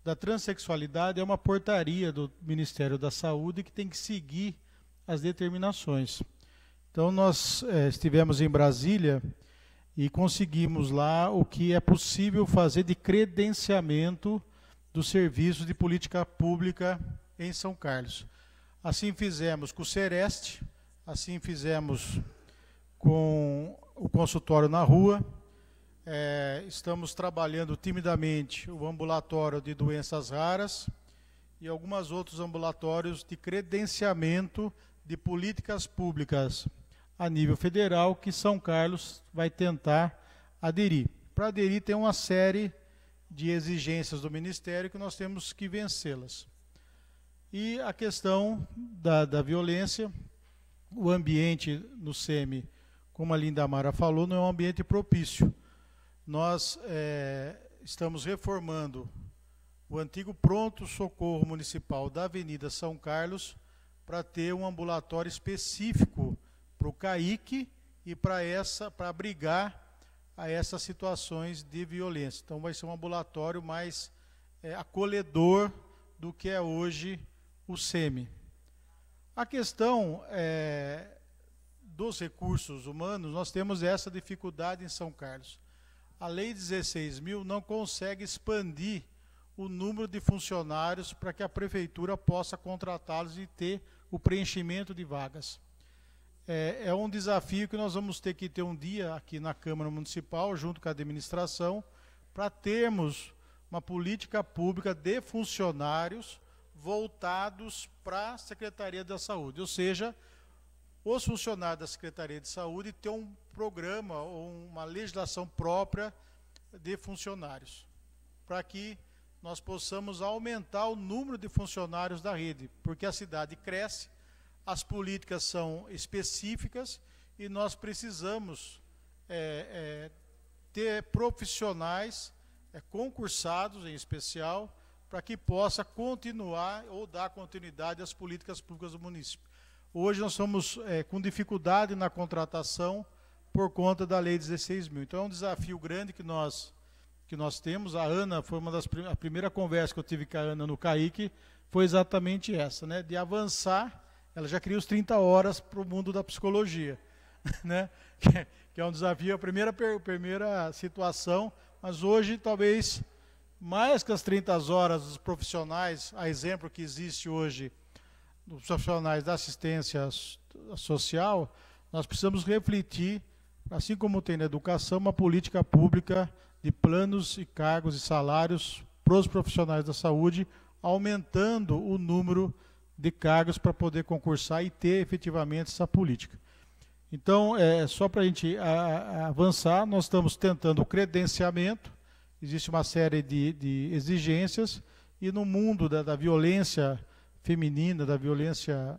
Da transexualidade é uma portaria do Ministério da Saúde que tem que seguir as determinações. Então, nós estivemos em Brasília e conseguimos lá o que é possível fazer de credenciamento dos serviços de política pública em São Carlos. Assim fizemos com o Sereste, assim fizemos com o consultório na rua, estamos trabalhando timidamente o ambulatório de doenças raras e alguns outros ambulatórios de credenciamento de políticas públicas a nível federal que São Carlos vai tentar aderir. Para aderir tem uma série de exigências do Ministério que nós temos que vencê-las. E a questão da violência, o ambiente no SEMI, como a Lindamara falou, não é um ambiente propício. Nós estamos reformando o antigo pronto-socorro municipal da Avenida São Carlos para ter um ambulatório específico para o CAIC e para abrigar a essas situações de violência. Então vai ser um ambulatório mais acolhedor do que é hoje o SEMI. A questão dos recursos humanos, nós temos essa dificuldade em São Carlos. A Lei 16.000 não consegue expandir o número de funcionários para que a prefeitura possa contratá-los e ter o preenchimento de vagas. É um desafio que nós vamos ter que ter um dia aqui na Câmara Municipal, junto com a administração, para termos uma política pública de funcionários voltados para a Secretaria da Saúde. Ou seja, os funcionários da Secretaria de Saúde ter um programa ou uma legislação própria de funcionários, para que nós possamos aumentar o número de funcionários da rede, porque a cidade cresce, as políticas são específicas e nós precisamos ter profissionais concursados, em especial, para que possa continuar ou dar continuidade às políticas públicas do município. Hoje nós estamos com dificuldade na contratação por conta da Lei 16.000. Então é um desafio grande que nós temos. A Ana, foi a primeira conversa que eu tive com a Ana no CAIC, foi exatamente essa, né, de avançar. Ela já cria os 30 horas para o mundo da psicologia, né, que é um desafio, a primeira situação, mas hoje talvez mais que as 30 horas dos profissionais, a exemplo que existe hoje dos profissionais da assistência social, nós precisamos refletir, assim como tem na educação, uma política pública de planos e cargos e salários para os profissionais da saúde, aumentando o número de cargos para poder concursar e ter efetivamente essa política. Então, só para a gente avançar, nós estamos tentando o credenciamento, existe uma série de exigências, e no mundo da violência feminina, da violência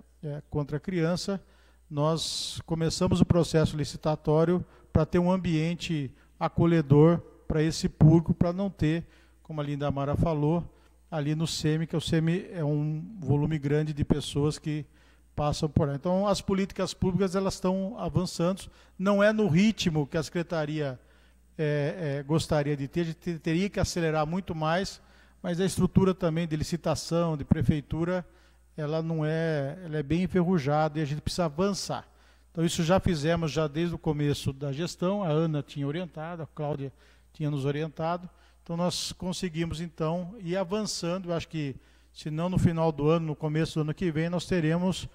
contra a criança, nós começamos o processo licitatório para ter um ambiente acolhedor para esse público, para não ter, como a Lindamara falou, ali no SEMI, que o SEMI é um volume grande de pessoas que passam por lá. Então, as políticas públicas elas estão avançando, não é no ritmo que a Secretaria gostaria de ter, a gente teria que acelerar muito mais, mas a estrutura também de licitação, de prefeitura, ela é bem enferrujada e a gente precisa avançar. Então, isso já fizemos já desde o começo da gestão, a Ana tinha orientado, a Cláudia tinha nos orientado, então nós conseguimos, então, ir avançando. Eu acho que, se não no final do ano, no começo do ano que vem, nós teremos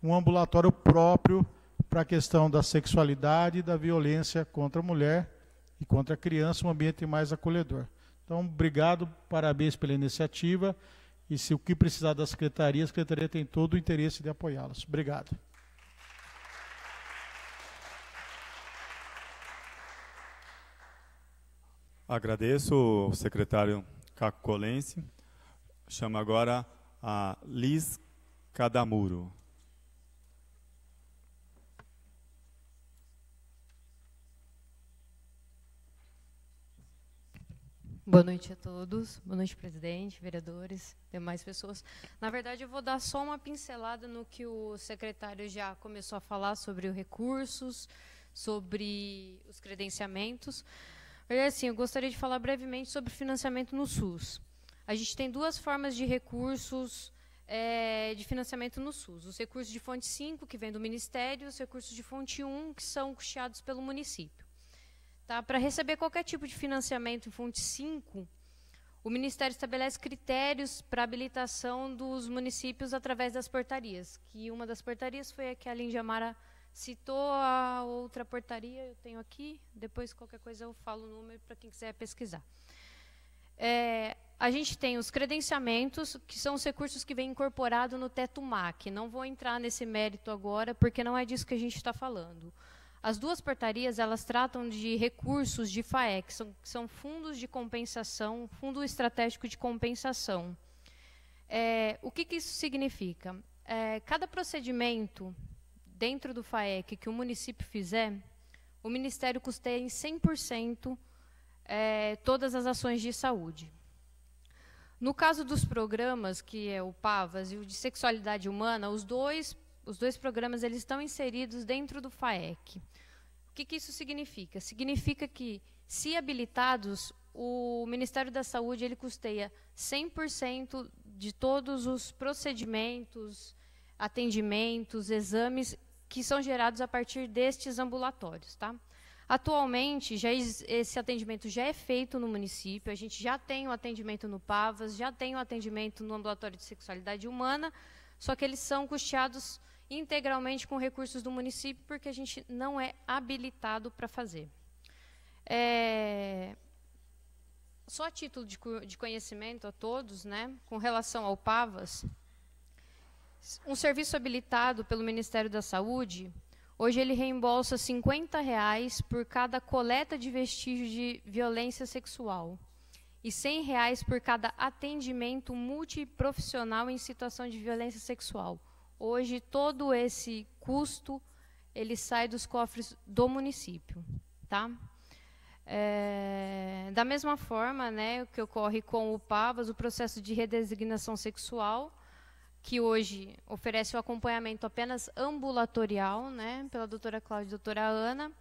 um ambulatório próprio para a questão da sexualidade e da violência contra a mulher e contra a criança, um ambiente mais acolhedor. Então, obrigado, parabéns pela iniciativa, e se o que precisar da Secretaria, a Secretaria tem todo o interesse de apoiá-las. Obrigado. Agradeço o secretário Caco Colense. Chamo agora a Liz Cadamuro. Boa noite a todos. Boa noite, presidente, vereadores, demais pessoas. Na verdade, eu vou dar só uma pincelada no que o secretário já começou a falar sobre os recursos, sobre os credenciamentos. Assim, eu gostaria de falar brevemente sobre financiamento no SUS. A gente tem duas formas de recursos de financiamento no SUS. Os recursos de fonte 5, que vem do Ministério, e os recursos de fonte 1, que são custeados pelo município. Tá? Para receber qualquer tipo de financiamento em fonte 5, o Ministério estabelece critérios para habilitação dos municípios através das portarias, que uma das portarias foi a que a Lindamara citou, a outra portaria eu tenho aqui, depois qualquer coisa eu falo o número para quem quiser pesquisar. A gente tem os credenciamentos, que são os recursos que vêm incorporados no teto MAC. Não vou entrar nesse mérito agora, porque não é disso que a gente está falando. As duas portarias, elas tratam de recursos de FAEC, que são fundos de compensação, fundo estratégico de compensação. O que isso significa? Cada procedimento dentro do FAEC que o município fizer, o Ministério custeia em 100% todas as ações de saúde. No caso dos programas, que é o PAVAS e o de sexualidade humana, os dois programas eles estão inseridos dentro do FAEC. O que isso significa? Significa que, se habilitados, o Ministério da Saúde ele custeia 100% de todos os procedimentos, atendimentos, exames que são gerados a partir destes ambulatórios. Tá? Atualmente, esse atendimento já é feito no município, a gente já tem o atendimento no PAVAS, já tem o atendimento no ambulatório de sexualidade humana, só que eles são custeados integralmente com recursos do município, porque a gente não é habilitado para fazer. Só a título de conhecimento a todos, né, com relação ao PAVAS, um serviço habilitado pelo Ministério da Saúde, hoje ele reembolsa R$ 50 por cada coleta de vestígio de violência sexual e R$ 100 por cada atendimento multiprofissional em situação de violência sexual. Hoje, todo esse custo, ele sai dos cofres do município. Tá? Da mesma forma, né, o que ocorre com o PAVAS, o processo de redesignação sexual, que hoje oferece o acompanhamento apenas ambulatorial, né, pela doutora Cláudia e doutora Ana,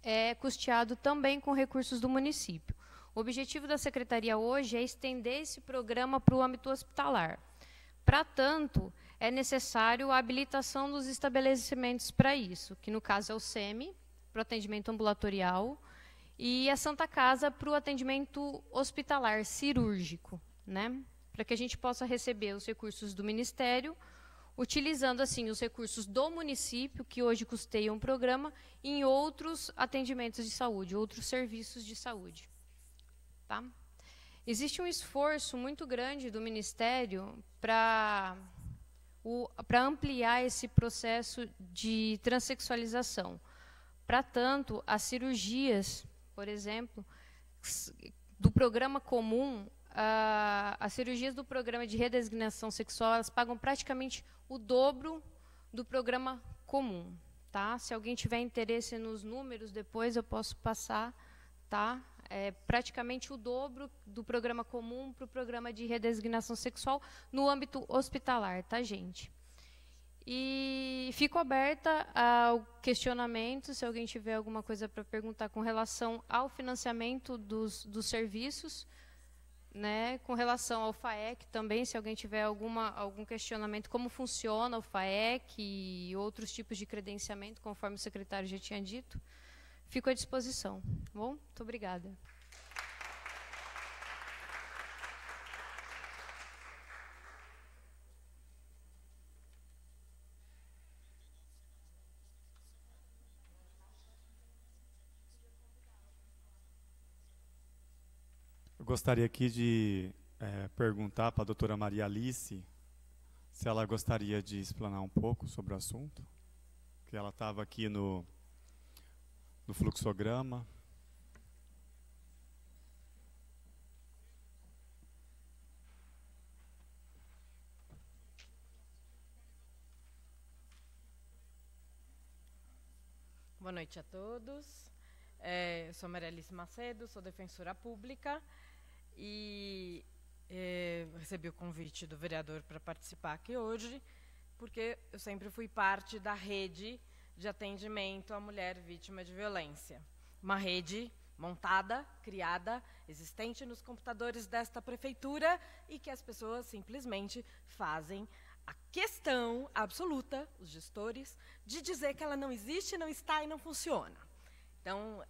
é custeado também com recursos do município. O objetivo da Secretaria hoje é estender esse programa para o âmbito hospitalar. Para tanto, é necessário a habilitação dos estabelecimentos para isso, que no caso é o SEMI, para o atendimento ambulatorial, e a Santa Casa para o atendimento hospitalar cirúrgico, né? Para que a gente possa receber os recursos do Ministério, utilizando assim os recursos do município, que hoje custeiam o programa, em outros atendimentos de saúde, outros serviços de saúde. Tá? Existe um esforço muito grande do Ministério para ampliar esse processo de transexualização. Para tanto, as cirurgias, por exemplo, do programa comum, as cirurgias do programa de redesignação sexual, elas pagam praticamente o dobro do programa comum. Tá? Se alguém tiver interesse nos números, depois eu posso passar. Tá? É praticamente o dobro do programa comum para o programa de redesignação sexual no âmbito hospitalar, tá, gente? E fico aberta ao questionamento, se alguém tiver alguma coisa para perguntar com relação ao financiamento dos serviços, né, com relação ao FAEC também, se alguém tiver algum questionamento, como funciona o FAEC e outros tipos de credenciamento, conforme o secretário já tinha dito, fico à disposição. Bom, muito obrigada. Eu gostaria aqui de perguntar para a doutora Maria Alice se ela gostaria de explanar um pouco sobre o assunto, que ela estava aqui no fluxograma. Boa noite a todos. Eu sou Maria Alice Macedo, sou defensora pública e recebi o convite do vereador para participar aqui hoje, porque eu sempre fui parte da rede de atendimento à mulher vítima de violência. Uma rede montada, criada, existente nos computadores desta prefeitura e que as pessoas simplesmente fazem a questão absoluta, os gestores, de dizer que ela não existe, não está e não funciona. Então,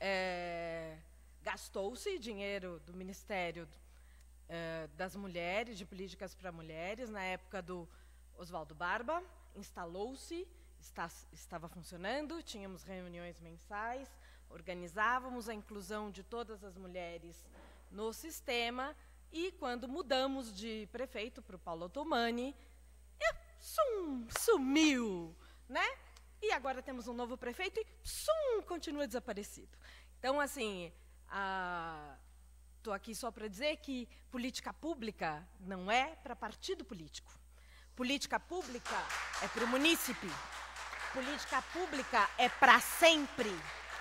gastou-se dinheiro do Ministério das Mulheres, de Políticas para Mulheres, na época do Oswaldo Barba, instalou-se, estava funcionando, tínhamos reuniões mensais, organizávamos a inclusão de todas as mulheres no sistema, e quando mudamos de prefeito para o Paulo Otomani, sumiu, né? E agora temos um novo prefeito e continua desaparecido. Então, assim, estou aqui só para dizer que política pública não é para partido político. Política pública é para o munícipe. Política pública é para sempre.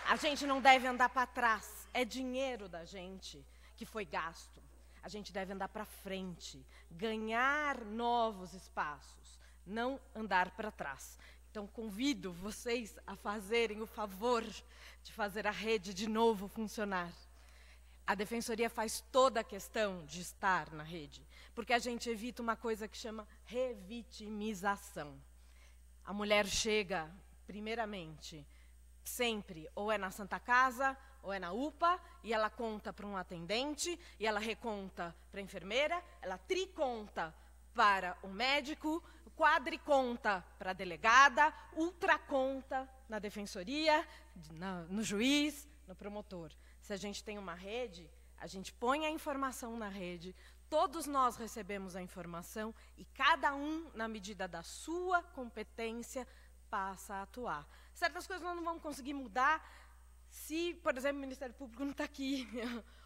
A gente não deve andar para trás. É dinheiro da gente que foi gasto. A gente deve andar para frente, ganhar novos espaços, não andar para trás. Então, convido vocês a fazerem o favor de fazer a rede de novo funcionar. A Defensoria faz toda a questão de estar na rede, porque a gente evita uma coisa que chama revitimização. A mulher chega, primeiramente, sempre, ou é na Santa Casa, ou é na UPA, e ela conta para um atendente, e ela reconta para a enfermeira, ela triconta para o médico, quadriconta para a delegada, ultraconta na defensoria, no juiz, no promotor. Se a gente tem uma rede, a gente põe a informação na rede, todos nós recebemos a informação e cada um, na medida da sua competência, passa a atuar. Certas coisas nós não vamos conseguir mudar se, por exemplo, o Ministério Público não está aqui,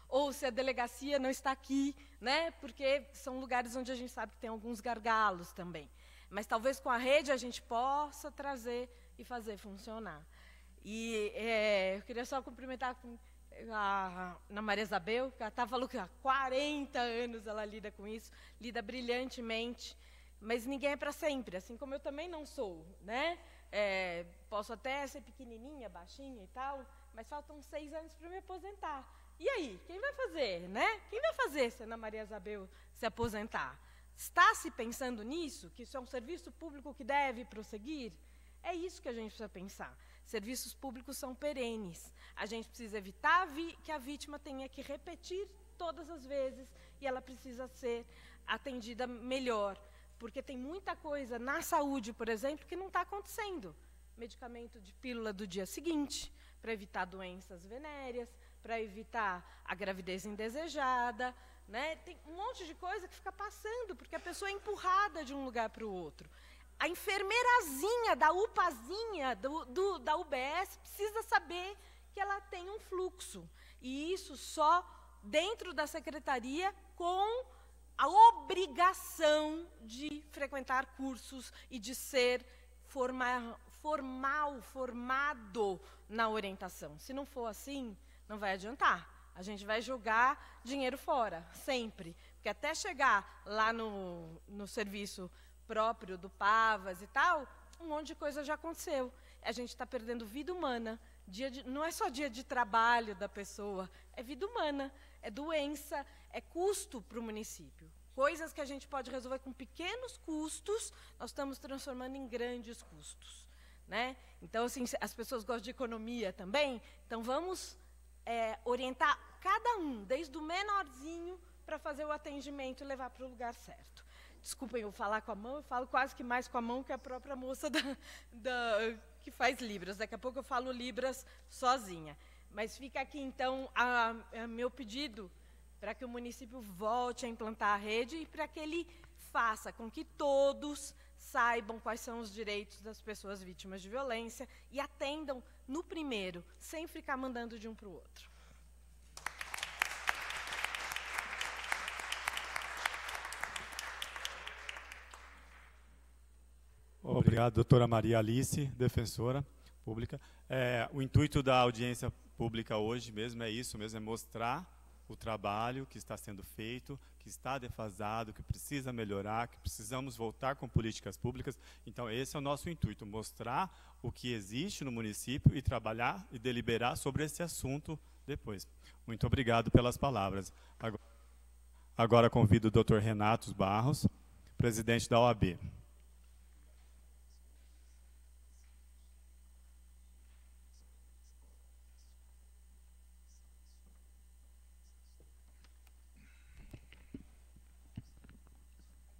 ou se a delegacia não está aqui, né? Porque são lugares onde a gente sabe que tem alguns gargalos também. Mas talvez com a rede a gente possa trazer e fazer funcionar. E eu queria só cumprimentar a Ana Maria Isabel, que ela falou que há 40 anos ela lida com isso, lida brilhantemente, mas ninguém é para sempre, assim como eu também não sou, né? Posso até ser pequenininha, baixinha e tal, mas faltam 6 anos para me aposentar. E aí, quem vai fazer, né? Quem vai fazer se a Ana Maria Isabel se aposentar? Está se pensando nisso, que isso é um serviço público que deve prosseguir? É isso que a gente precisa pensar. Serviços públicos são perenes. A gente precisa evitar que a vítima tenha que repetir todas as vezes e ela precisa ser atendida melhor. Porque tem muita coisa na saúde, por exemplo, que não está acontecendo. Medicamento de pílula do dia seguinte, para evitar doenças venéreas, para evitar a gravidez indesejada, né? Tem um monte de coisa que fica passando, porque a pessoa é empurrada de um lugar para o outro. A enfermeirazinha da UPAzinha, da UBS, precisa saber que ela tem um fluxo. E isso só dentro da secretaria com a obrigação de frequentar cursos e de ser formado na orientação. Se não for assim, não vai adiantar. A gente vai jogar dinheiro fora, sempre. Porque até chegar lá no serviço próprio do Pavas e tal, um monte de coisa já aconteceu. A gente está perdendo vida humana. Não é só dia de trabalho da pessoa, é vida humana, é doença, é custo para o município. Coisas que a gente pode resolver com pequenos custos, nós estamos transformando em grandes custos, né? Então, assim, as pessoas gostam de economia também, então vamos orientar cada um, desde o menorzinho, para fazer o atendimento e levar para o lugar certo. Desculpem eu falar com a mão, eu falo quase que mais com a mão que a própria moça que faz Libras. Daqui a pouco eu falo Libras sozinha. Mas fica aqui, então, meu pedido para que o município volte a implantar a rede e para que ele faça com que todos saibam quais são os direitos das pessoas vítimas de violência e atendam no primeiro, sem ficar mandando de um para o outro. Obrigado, doutora Maria Alice, defensora pública. O intuito da audiência pública hoje mesmo é isso mesmo, é mostrar o trabalho que está sendo feito, que está defasado, que precisa melhorar, que precisamos voltar com políticas públicas. Então, esse é o nosso intuito, mostrar o que existe no município e trabalhar e deliberar sobre esse assunto depois. Muito obrigado pelas palavras. Agora convido o Dr. Renato Barros, presidente da OAB.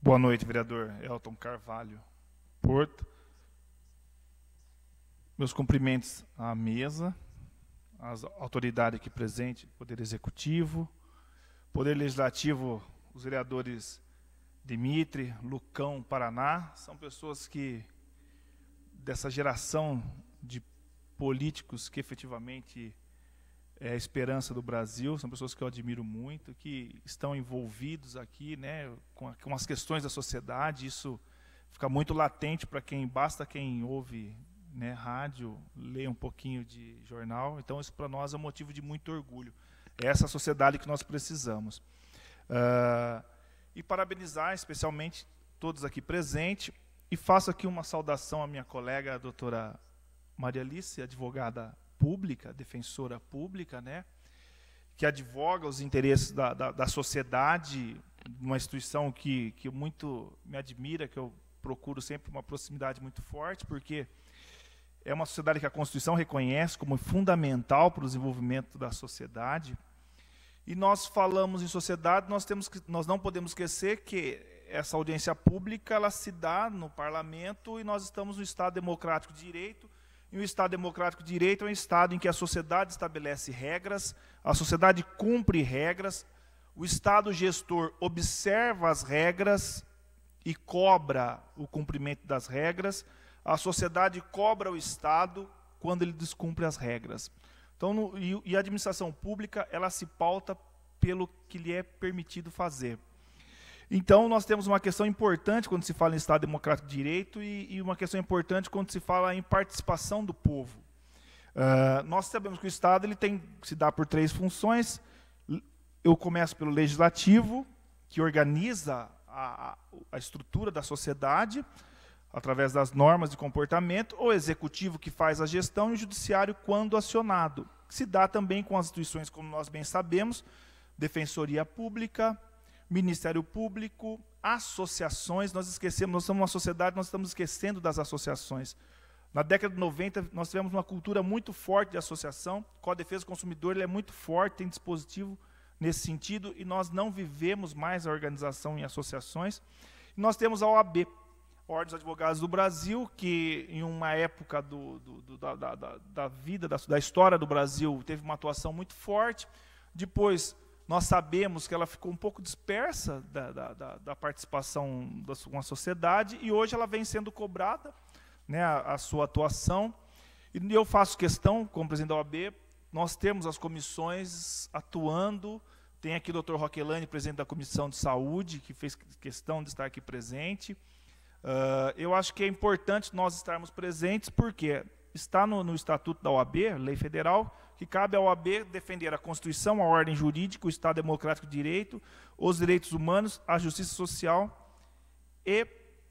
Boa noite, vereador Elton Carvalho Porto. Meus cumprimentos à mesa, às autoridades aqui presentes, Poder Executivo, Poder Legislativo, os vereadores Dimitri, Lucão, Paraná, são pessoas que, dessa geração de políticos que efetivamente é a esperança do Brasil, são pessoas que eu admiro muito, que estão envolvidos aqui, né, com as questões da sociedade. Isso fica muito latente para basta quem ouve, né, rádio, lê um pouquinho de jornal. Então isso para nós é um motivo de muito orgulho. É essa sociedade que nós precisamos. E parabenizar especialmente todos aqui presentes, e faço aqui uma saudação à minha colega, a doutora Maria Alice, advogada pública, defensora pública, né, que advoga os interesses da sociedade, uma instituição que muito me admira, que eu procuro sempre uma proximidade muito forte, porque é uma sociedade que a Constituição reconhece como fundamental para o desenvolvimento da sociedade. E nós falamos em sociedade, nós não podemos esquecer que essa audiência pública ela se dá no parlamento, e nós estamos no Estado Democrático de Direito. E o Estado Democrático de Direito é um Estado em que a sociedade estabelece regras, a sociedade cumpre regras, o Estado gestor observa as regras e cobra o cumprimento das regras, a sociedade cobra o Estado quando ele descumpre as regras. Então, e a administração pública ela se pauta pelo que lhe é permitido fazer. Então, nós temos uma questão importante quando se fala em Estado Democrático de Direito e uma questão importante quando se fala em participação do povo. Nós sabemos que o Estado ele se dá por 3 funções. Eu começo pelo Legislativo, que organiza a estrutura da sociedade, através das normas de comportamento, o Executivo, que faz a gestão, e o Judiciário, quando acionado. Se dá também com as instituições, como nós bem sabemos, Defensoria Pública, Ministério Público, associações. Nós somos uma sociedade, nós estamos esquecendo das associações. Na década de 90, nós tivemos uma cultura muito forte de associação. O Código de Defesa do Consumidor ele é muito forte, tem dispositivo nesse sentido, e nós não vivemos mais a organização em associações. E nós temos a OAB, Ordem dos Advogados do Brasil, que em uma época da vida, da história do Brasil, teve uma atuação muito forte. Depois, nós sabemos que ela ficou um pouco dispersa da participação com a sociedade, e hoje ela vem sendo cobrada, né, a sua atuação. E eu faço questão, como presidente da OAB, nós temos as comissões atuando. Tem aqui o Dr. Roquelani, presidente da Comissão de Saúde, que fez questão de estar aqui presente. Eu acho que é importante nós estarmos presentes, porque está no Estatuto da OAB, lei federal, que cabe à OAB defender a Constituição, a ordem jurídica, o Estado Democrático de Direito, os direitos humanos, a justiça social e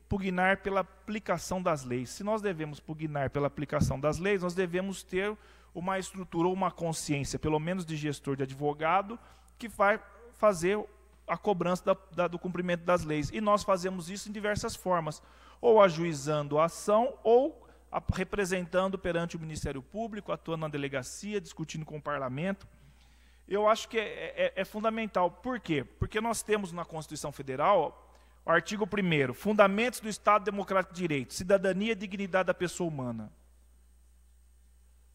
pugnar pela aplicação das leis. Se nós devemos pugnar pela aplicação das leis, nós devemos ter uma estrutura ou uma consciência, pelo menos de gestor, de advogado, que vai fazer a cobrança do cumprimento das leis. E nós fazemos isso em diversas formas, ou ajuizando a ação, ou representando perante o Ministério Público, atuando na delegacia, discutindo com o Parlamento. Eu acho que é fundamental. Por quê? Porque nós temos na Constituição Federal o artigo 1º, fundamentos do Estado Democrático de Direito, cidadania e dignidade da pessoa humana.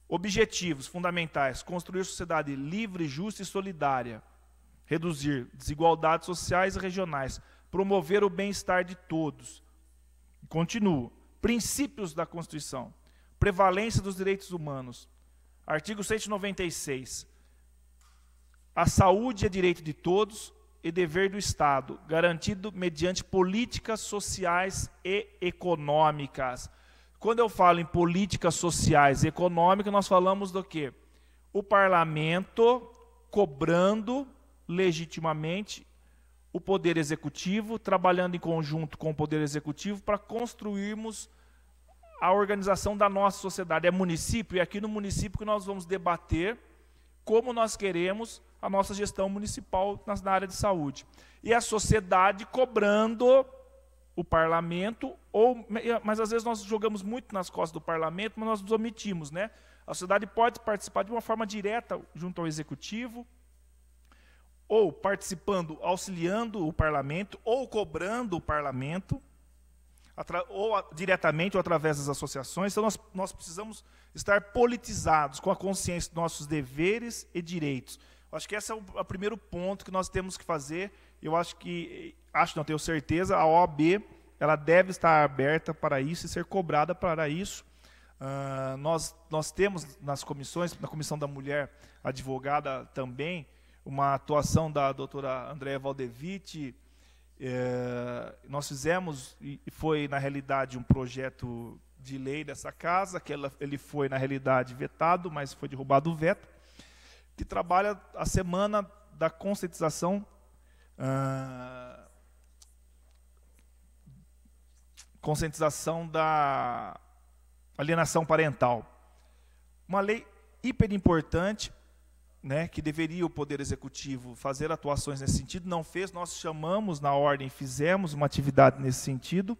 Objetivos fundamentais, construir sociedade livre, justa e solidária, reduzir desigualdades sociais e regionais, promover o bem-estar de todos. Continuo. Princípios da Constituição, prevalência dos direitos humanos. Artigo 196. A saúde é direito de todos e dever do Estado, garantido mediante políticas sociais e econômicas. Quando eu falo em políticas sociais e econômicas, nós falamos do quê? O parlamento cobrando legitimamente o Poder Executivo, trabalhando em conjunto com o Poder Executivo para construirmos a organização da nossa sociedade. É município, e aqui no município que nós vamos debater como nós queremos a nossa gestão municipal na área de saúde. E a sociedade cobrando o parlamento, mas às vezes nós jogamos muito nas costas do parlamento, mas nós nos omitimos, né? A sociedade pode participar de uma forma direta junto ao executivo, ou participando, auxiliando o parlamento, ou cobrando o parlamento, ou diretamente ou através das associações. Então nós precisamos estar politizados, com a consciência dos nossos deveres e direitos. Acho que esse é o primeiro ponto que nós temos que fazer. Eu acho não tenho certeza, a OAB ela deve estar aberta para isso e ser cobrada para isso. Nós temos nas comissões, na Comissão da Mulher Advogada também, uma atuação da doutora Andréa Valdevite. Nós fizemos, e foi na realidade um projeto de lei dessa casa, que ele foi na realidade vetado, mas foi derrubado o veto, que trabalha a semana da conscientização da alienação parental. Uma lei hiper importante, né, que deveria o Poder Executivo fazer atuações nesse sentido, não fez, nós chamamos na ordem, fizemos uma atividade nesse sentido.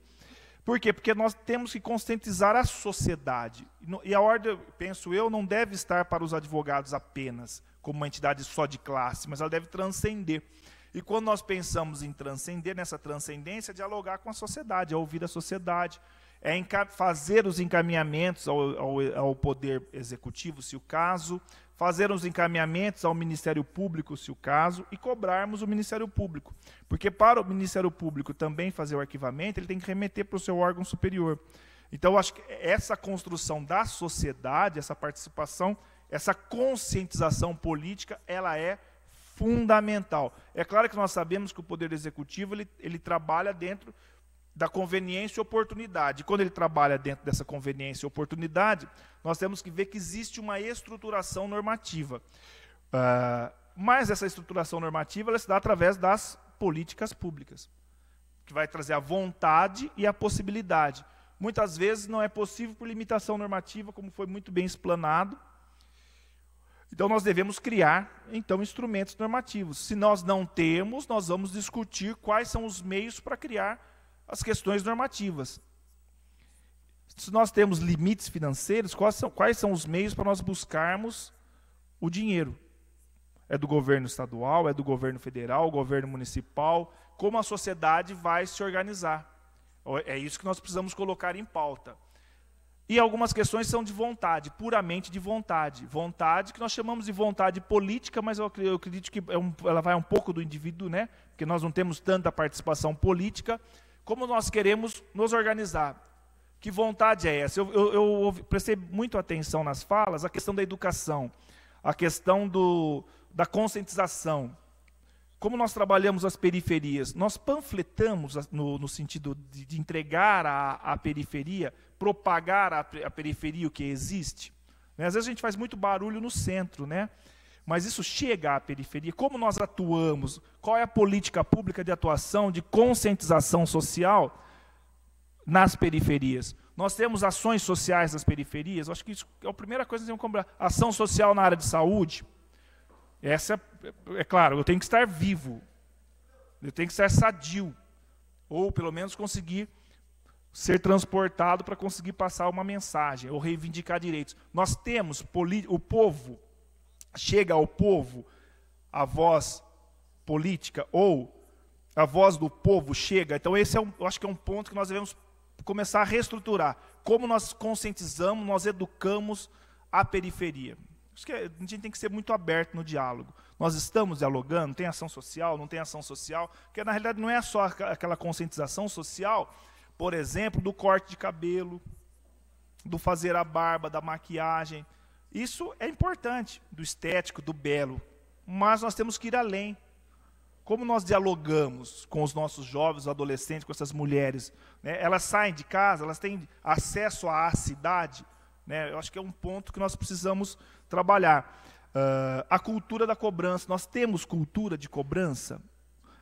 Por quê? Porque nós temos que conscientizar a sociedade. E a ordem, penso eu, não deve estar para os advogados apenas, como uma entidade só de classe, mas ela deve transcender. E quando nós pensamos em transcender, nessa transcendência, dialogar com a sociedade, ouvir a sociedade, fazer os encaminhamentos ao Poder Executivo, se o caso, fazer os encaminhamentos ao Ministério Público, se o caso, e cobrarmos o Ministério Público. Porque para o Ministério Público também fazer o arquivamento, ele tem que remeter para o seu órgão superior. Então, eu acho que essa construção da sociedade, essa participação, essa conscientização política, ela é fundamental. É claro que nós sabemos que o Poder Executivo ele trabalha dentro da conveniência e oportunidade. Quando ele trabalha dentro dessa conveniência e oportunidade, nós temos que ver que existe uma estruturação normativa. Mas essa estruturação normativa ela se dá através das políticas públicas, que vai trazer a vontade e a possibilidade. Muitas vezes não é possível por limitação normativa, como foi muito bem explanado. Então, nós devemos criar, então, instrumentos normativos. Se nós não temos, nós vamos discutir quais são os meios para criar as questões normativas. Se nós temos limites financeiros, quais são os meios para nós buscarmos o dinheiro? É do governo estadual, é do governo federal, governo municipal? Como a sociedade vai se organizar? É isso que nós precisamos colocar em pauta. E algumas questões são de vontade, puramente de vontade. Vontade que nós chamamos de vontade política, mas eu acredito que ela vai um pouco do indivíduo, né? Porque nós não temos tanta participação política. Como nós queremos nos organizar? Que vontade é essa? Eu prestei muito atenção nas falas, a questão da educação, a questão da conscientização. Como nós trabalhamos as periferias? Nós panfletamos no sentido de entregar à periferia, propagar à periferia o que existe. Às vezes a gente faz muito barulho no centro, né? Mas isso chega à periferia. Como nós atuamos? Qual é a política pública de atuação, de conscientização social nas periferias? Nós temos ações sociais nas periferias. Eu acho que isso é a primeira coisa que nós temos que cobrar. Ação social na área de saúde. Essa, é claro, eu tenho que estar vivo. Eu tenho que estar sadio. Ou, pelo menos, conseguir ser transportado para conseguir passar uma mensagem, ou reivindicar direitos. Nós temos, o povo, chega ao povo a voz política, ou a voz do povo chega. Então, esse eu acho que é um ponto que nós devemos começar a reestruturar. Como nós conscientizamos, nós educamos a periferia. Acho que a gente tem que ser muito aberto no diálogo. Nós estamos dialogando, tem ação social, não tem ação social, porque na realidade não é só aquela conscientização social, por exemplo, do corte de cabelo, do fazer a barba, da maquiagem. Isso é importante, do estético, do belo, mas nós temos que ir além. Como nós dialogamos com os nossos jovens, adolescentes, com essas mulheres, né? Elas saem de casa, elas têm acesso à cidade, né? Eu acho que é um ponto que nós precisamos trabalhar. A cultura da cobrança, nós temos cultura de cobrança?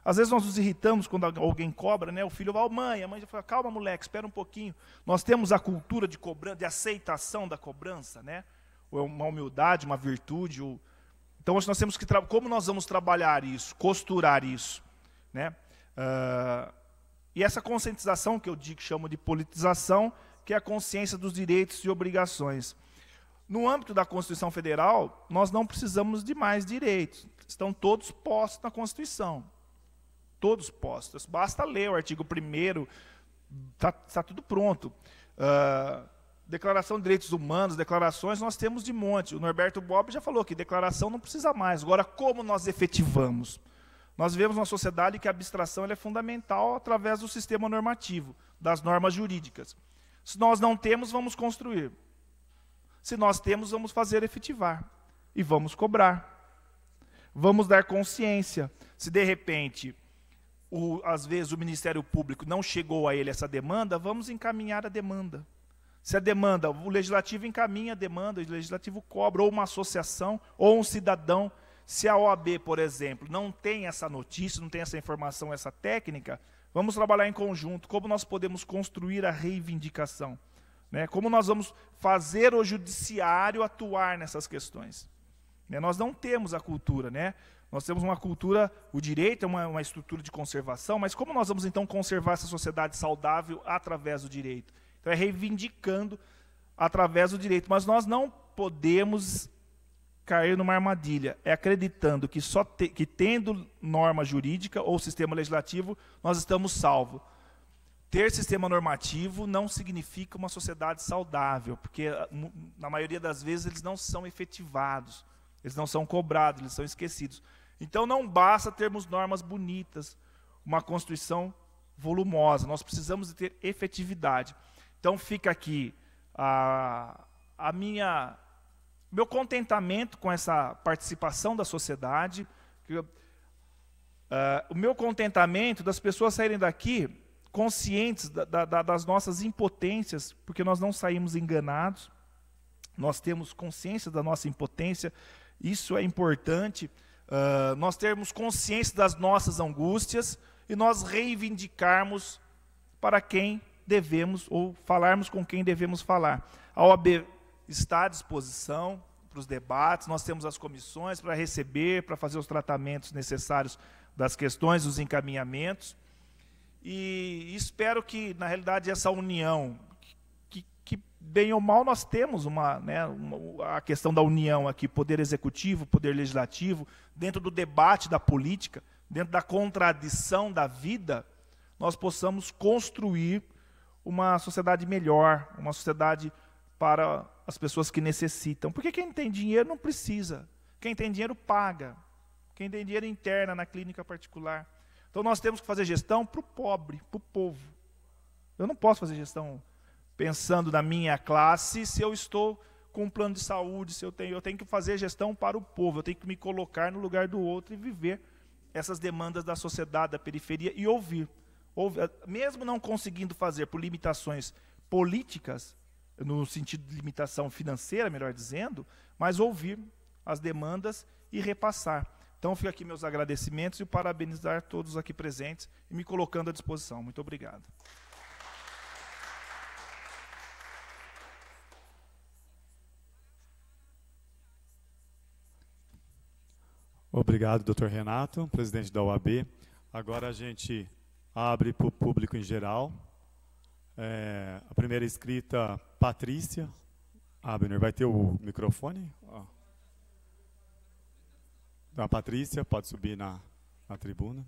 Às vezes nós nos irritamos quando alguém cobra, né? O filho vai, mãe, a mãe já fala, calma moleque, espera um pouquinho. Nós temos a cultura de cobrança, de aceitação da cobrança, né? Ou uma humildade, uma virtude. Então nós temos que como nós vamos trabalhar isso, costurar isso, né? E essa conscientização que eu chamo de politização, que é a consciência dos direitos e obrigações. No âmbito da Constituição Federal, nós não precisamos de mais direitos. Estão todos postos na Constituição. Todos postos. Basta ler o artigo 1º, está tudo pronto. Declaração de Direitos Humanos, declarações, nós temos de monte. O Norberto Bobbio já falou que declaração não precisa mais. Agora, como nós efetivamos? Nós vivemos uma sociedade que a abstração ela é fundamental através do sistema normativo, das normas jurídicas. Se nós não temos, vamos construir. Se nós temos, vamos fazer efetivar. E vamos cobrar. Vamos dar consciência. Se, de repente, às vezes o Ministério Público não chegou a ele essa demanda, vamos encaminhar a demanda. Se a demanda, o Legislativo encaminha a demanda, o Legislativo cobra, ou uma associação, ou um cidadão. Se a OAB, por exemplo, não tem essa notícia, não tem essa informação, essa técnica, vamos trabalhar em conjunto. Como nós podemos construir a reivindicação? Né? Como nós vamos fazer o judiciário atuar nessas questões? Né? Nós não temos a cultura, né? Nós temos uma cultura, o direito é uma estrutura de conservação, mas como nós vamos então conservar essa sociedade saudável através do direito? Então é reivindicando através do direito, mas nós não podemos cair numa armadilha, é acreditando que que tendo norma jurídica ou sistema legislativo, nós estamos salvos. Ter sistema normativo não significa uma sociedade saudável, porque na maioria das vezes eles não são efetivados, eles não são cobrados, eles são esquecidos. Então não basta termos normas bonitas, uma Constituição volumosa, nós precisamos de ter efetividade. Então fica aqui meu contentamento com essa participação da sociedade, o meu contentamento das pessoas saírem daqui conscientes das nossas impotências, porque nós não saímos enganados, nós temos consciência da nossa impotência, isso é importante, nós termos consciência das nossas angústias e nós reivindicarmos para quem devemos, ou falarmos com quem devemos falar. A OAB está à disposição para os debates, nós temos as comissões para receber, para fazer os tratamentos necessários das questões, os encaminhamentos, e espero que, na realidade, essa união, que bem ou mal nós temos a questão da união aqui, poder executivo, poder legislativo, dentro do debate da política, dentro da contradição da vida, nós possamos construir uma sociedade melhor, uma sociedade para as pessoas que necessitam. Porque quem tem dinheiro não precisa. Quem tem dinheiro paga. Quem tem dinheiro interna na clínica particular. Então nós temos que fazer gestão para o pobre, para o povo. Eu não posso fazer gestão pensando na minha classe se eu estou com um plano de saúde, se eu tenho que fazer gestão para o povo, eu tenho que me colocar no lugar do outro e viver essas demandas da sociedade, da periferia e ouvir. Mesmo não conseguindo fazer por limitações políticas, no sentido de limitação financeira, melhor dizendo, mas ouvir as demandas e repassar. Então, fica aqui meus agradecimentos e parabenizar todos aqui presentes e me colocando à disposição. Muito obrigado. Obrigado, doutor Renato, presidente da OAB. Agora a gente abre para o público em geral. A primeira inscrita, Patrícia. Abner, vai ter o microfone? A Patrícia, pode subir na tribuna.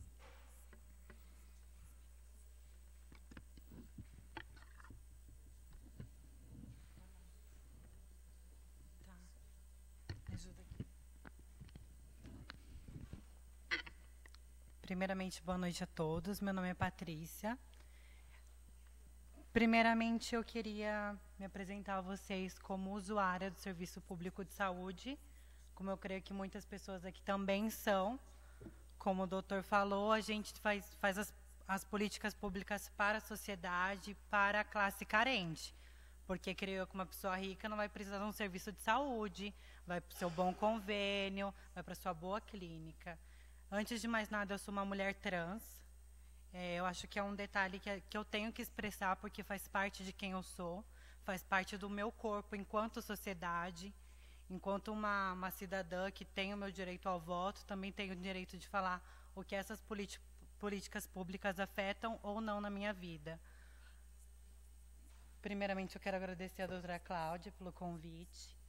Primeiramente, boa noite a todos. Meu nome é Patrícia. Primeiramente, eu queria me apresentar a vocês como usuária do Serviço Público de Saúde, como eu creio que muitas pessoas aqui também são. Como o doutor falou, a gente faz as políticas públicas para a sociedade, para a classe carente. Porque creio que uma pessoa rica não vai precisar de um serviço de saúde, vai para o seu bom convênio, vai para a sua boa clínica. Antes de mais nada, eu sou uma mulher trans. Eu acho que é um detalhe que eu tenho que expressar, porque faz parte de quem eu sou, faz parte do meu corpo enquanto sociedade, enquanto uma cidadã que tem o meu direito ao voto, também tenho o direito de falar o que essas políticas públicas afetam ou não na minha vida. Primeiramente, eu quero agradecer a doutora Cláudia pelo convite.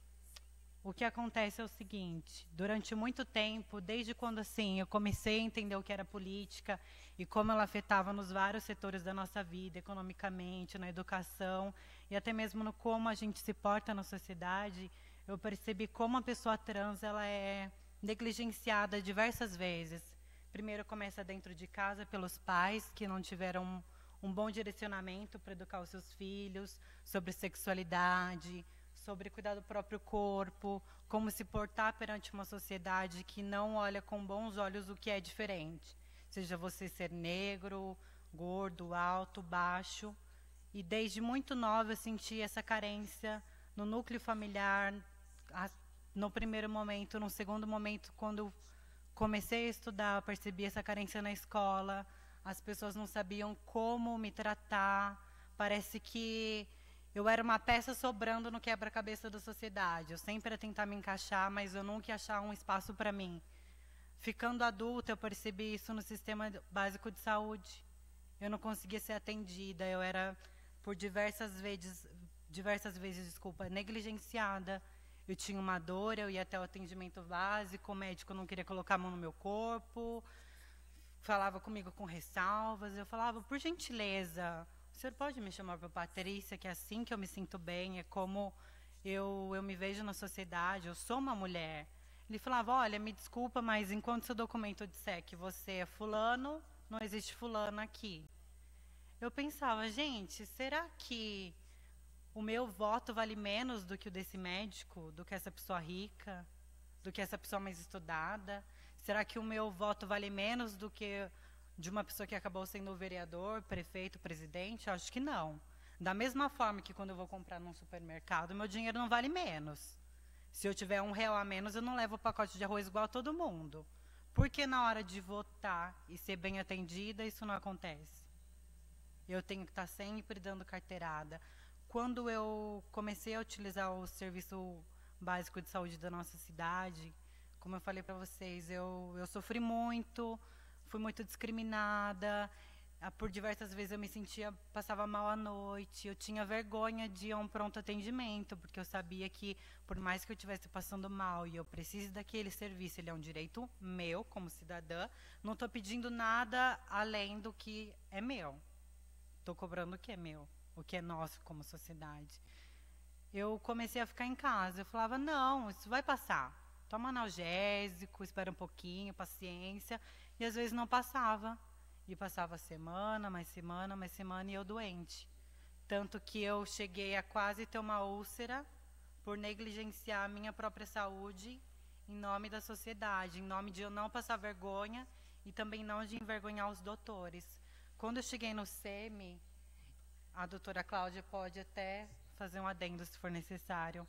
O que acontece é o seguinte, durante muito tempo, desde quando assim, eu comecei a entender o que era política e como ela afetava nos vários setores da nossa vida, economicamente, na educação, e até mesmo no como a gente se porta na sociedade, eu percebi como a pessoa trans ela é negligenciada diversas vezes. Primeiro começa dentro de casa pelos pais que não tiveram um bom direcionamento para educar os seus filhos sobre sexualidade, sobre cuidar do próprio corpo, como se portar perante uma sociedade que não olha com bons olhos o que é diferente. Seja você ser negro, gordo, alto, baixo. E desde muito nova eu senti essa carência no núcleo familiar, no primeiro momento. No segundo momento, quando comecei a estudar, eu percebi essa carência na escola. As pessoas não sabiam como me tratar. Parece que eu era uma peça sobrando no quebra-cabeça da sociedade. Eu sempre ia tentar me encaixar, mas eu nunca ia achar um espaço para mim. Ficando adulta, eu percebi isso no sistema básico de saúde. Eu não conseguia ser atendida. Eu era, por diversas vezes, negligenciada. Eu tinha uma dor, eu ia até o atendimento básico, o médico não queria colocar a mão no meu corpo, falava comigo com ressalvas. Eu falava, por gentileza, o senhor pode me chamar para Patrícia, que é assim que eu me sinto bem, é como eu me vejo na sociedade, eu sou uma mulher. Ele falava, olha, me desculpa, mas enquanto seu documento disser que você é fulano, não existe fulano aqui. Eu pensava, gente, será que o meu voto vale menos do que o desse médico, do que essa pessoa rica, do que essa pessoa mais estudada? Será que o meu voto vale menos do que de uma pessoa que acabou sendo vereador, prefeito, presidente? Eu acho que não. Da mesma forma que quando eu vou comprar num supermercado, meu dinheiro não vale menos. Se eu tiver R$1 a menos, eu não levo o pacote de arroz igual a todo mundo. Por que na hora de votar e ser bem atendida, isso não acontece? Eu tenho que estar sempre dando carteirada. Quando eu comecei a utilizar o serviço básico de saúde da nossa cidade, como eu falei para vocês, eu sofri muito, fui muito discriminada. Por diversas vezes eu me sentia, passava mal à noite. Eu tinha vergonha de ir a um pronto atendimento, porque eu sabia que, por mais que eu estivesse passando mal e eu precise daquele serviço, ele é um direito meu, como cidadã, não estou pedindo nada além do que é meu. Estou cobrando o que é meu, o que é nosso como sociedade. Eu comecei a ficar em casa. Eu falava, não, isso vai passar. Toma analgésico, espera um pouquinho, paciência. E às vezes não passava. E passava semana, mais semana, mais semana, e eu doente. Tanto que eu cheguei a quase ter uma úlcera por negligenciar a minha própria saúde em nome da sociedade, em nome de eu não passar vergonha e também não de envergonhar os doutores. Quando eu cheguei no SEMI, a doutora Cláudia pode até fazer um adendo se for necessário.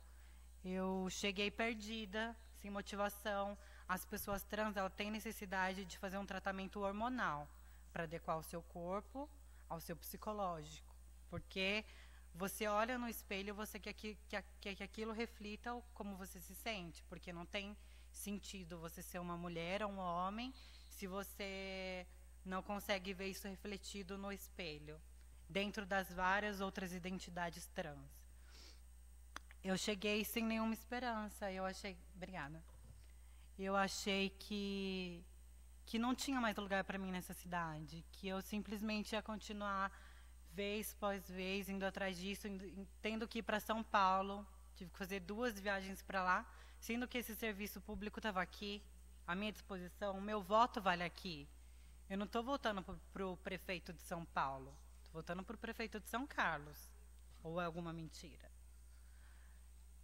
Eu cheguei perdida, sem motivação. As pessoas trans, elas têm necessidade de fazer um tratamento hormonal para adequar ao seu corpo, ao seu psicológico. Porque você olha no espelho, você quer que aquilo reflita como você se sente. Porque não tem sentido você ser uma mulher ou um homem se você não consegue ver isso refletido no espelho, dentro das várias outras identidades trans. Eu cheguei sem nenhuma esperança. Eu achei... Obrigada. Eu achei que não tinha mais lugar para mim nessa cidade, que eu simplesmente ia continuar vez após vez indo atrás disso, tendo que ir para São Paulo. Tive que fazer 2 viagens para lá, sendo que esse serviço público estava aqui, à minha disposição. O meu voto vale aqui. Eu não estou votando para o prefeito de São Paulo, estou votando para o prefeito de São Carlos. Ou é alguma mentira?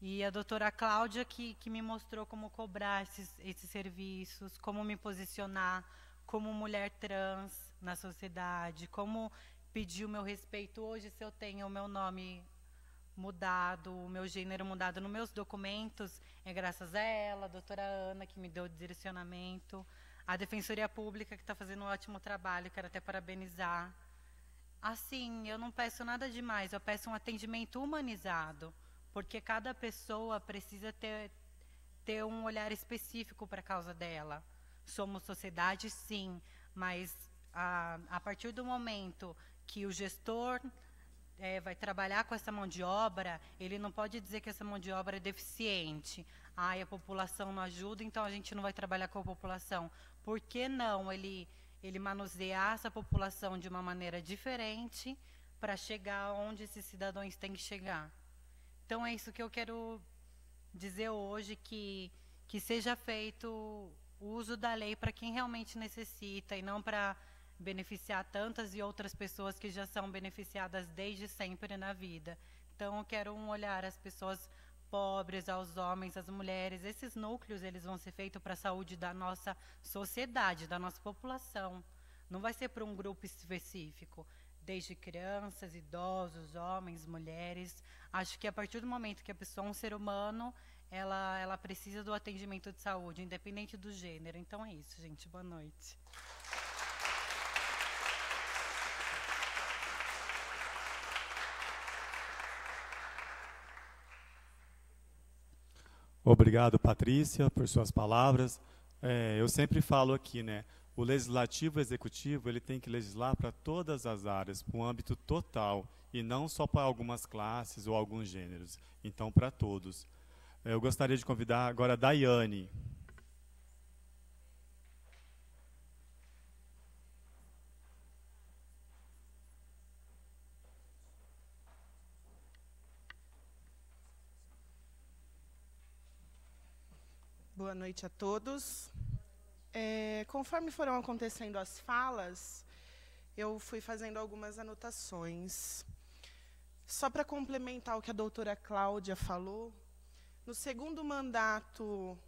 E a doutora Cláudia que me mostrou como cobrar esses serviços, como me posicionar como mulher trans na sociedade, como pedir o meu respeito. Hoje, se eu tenho o meu nome mudado, o meu gênero mudado nos meus documentos, é graças a ela, a doutora Ana, que me deu o direcionamento, a Defensoria Pública, que está fazendo um ótimo trabalho, quero até parabenizar. Assim, eu não peço nada demais, eu peço um atendimento humanizado, porque cada pessoa precisa ter um olhar específico para a causa dela. Somos sociedade, sim, mas a partir do momento que o gestor vai trabalhar com essa mão de obra, ele não pode dizer que essa mão de obra é deficiente. A população não ajuda, então a gente não vai trabalhar com a população. Por que não ele manusear essa população de uma maneira diferente para chegar onde esses cidadãos têm que chegar. Então, é isso que eu quero dizer hoje, que seja feito o uso da lei para quem realmente necessita e não para beneficiar tantas e outras pessoas que já são beneficiadas desde sempre na vida. Então, eu quero um olhar às pessoas pobres, aos homens, às mulheres. Esses núcleos, eles vão ser feitos para a saúde da nossa sociedade, da nossa população. Não vai ser para um grupo específico, desde crianças, idosos, homens, mulheres. Acho que a partir do momento que a pessoa é um ser humano, ela precisa do atendimento de saúde, independente do gênero. Então é isso, gente. Boa noite. Obrigado, Patrícia, por suas palavras. Eu sempre falo aqui, né? O legislativo e o executivo, ele tem que legislar para todas as áreas, para um âmbito total, e não só para algumas classes ou alguns gêneros. Então, para todos. Eu gostaria de convidar agora a Daiane. Boa noite a todos. Conforme foram acontecendo as falas, eu fui fazendo algumas anotações. Só para complementar o que a doutora Cláudia falou, no segundo mandato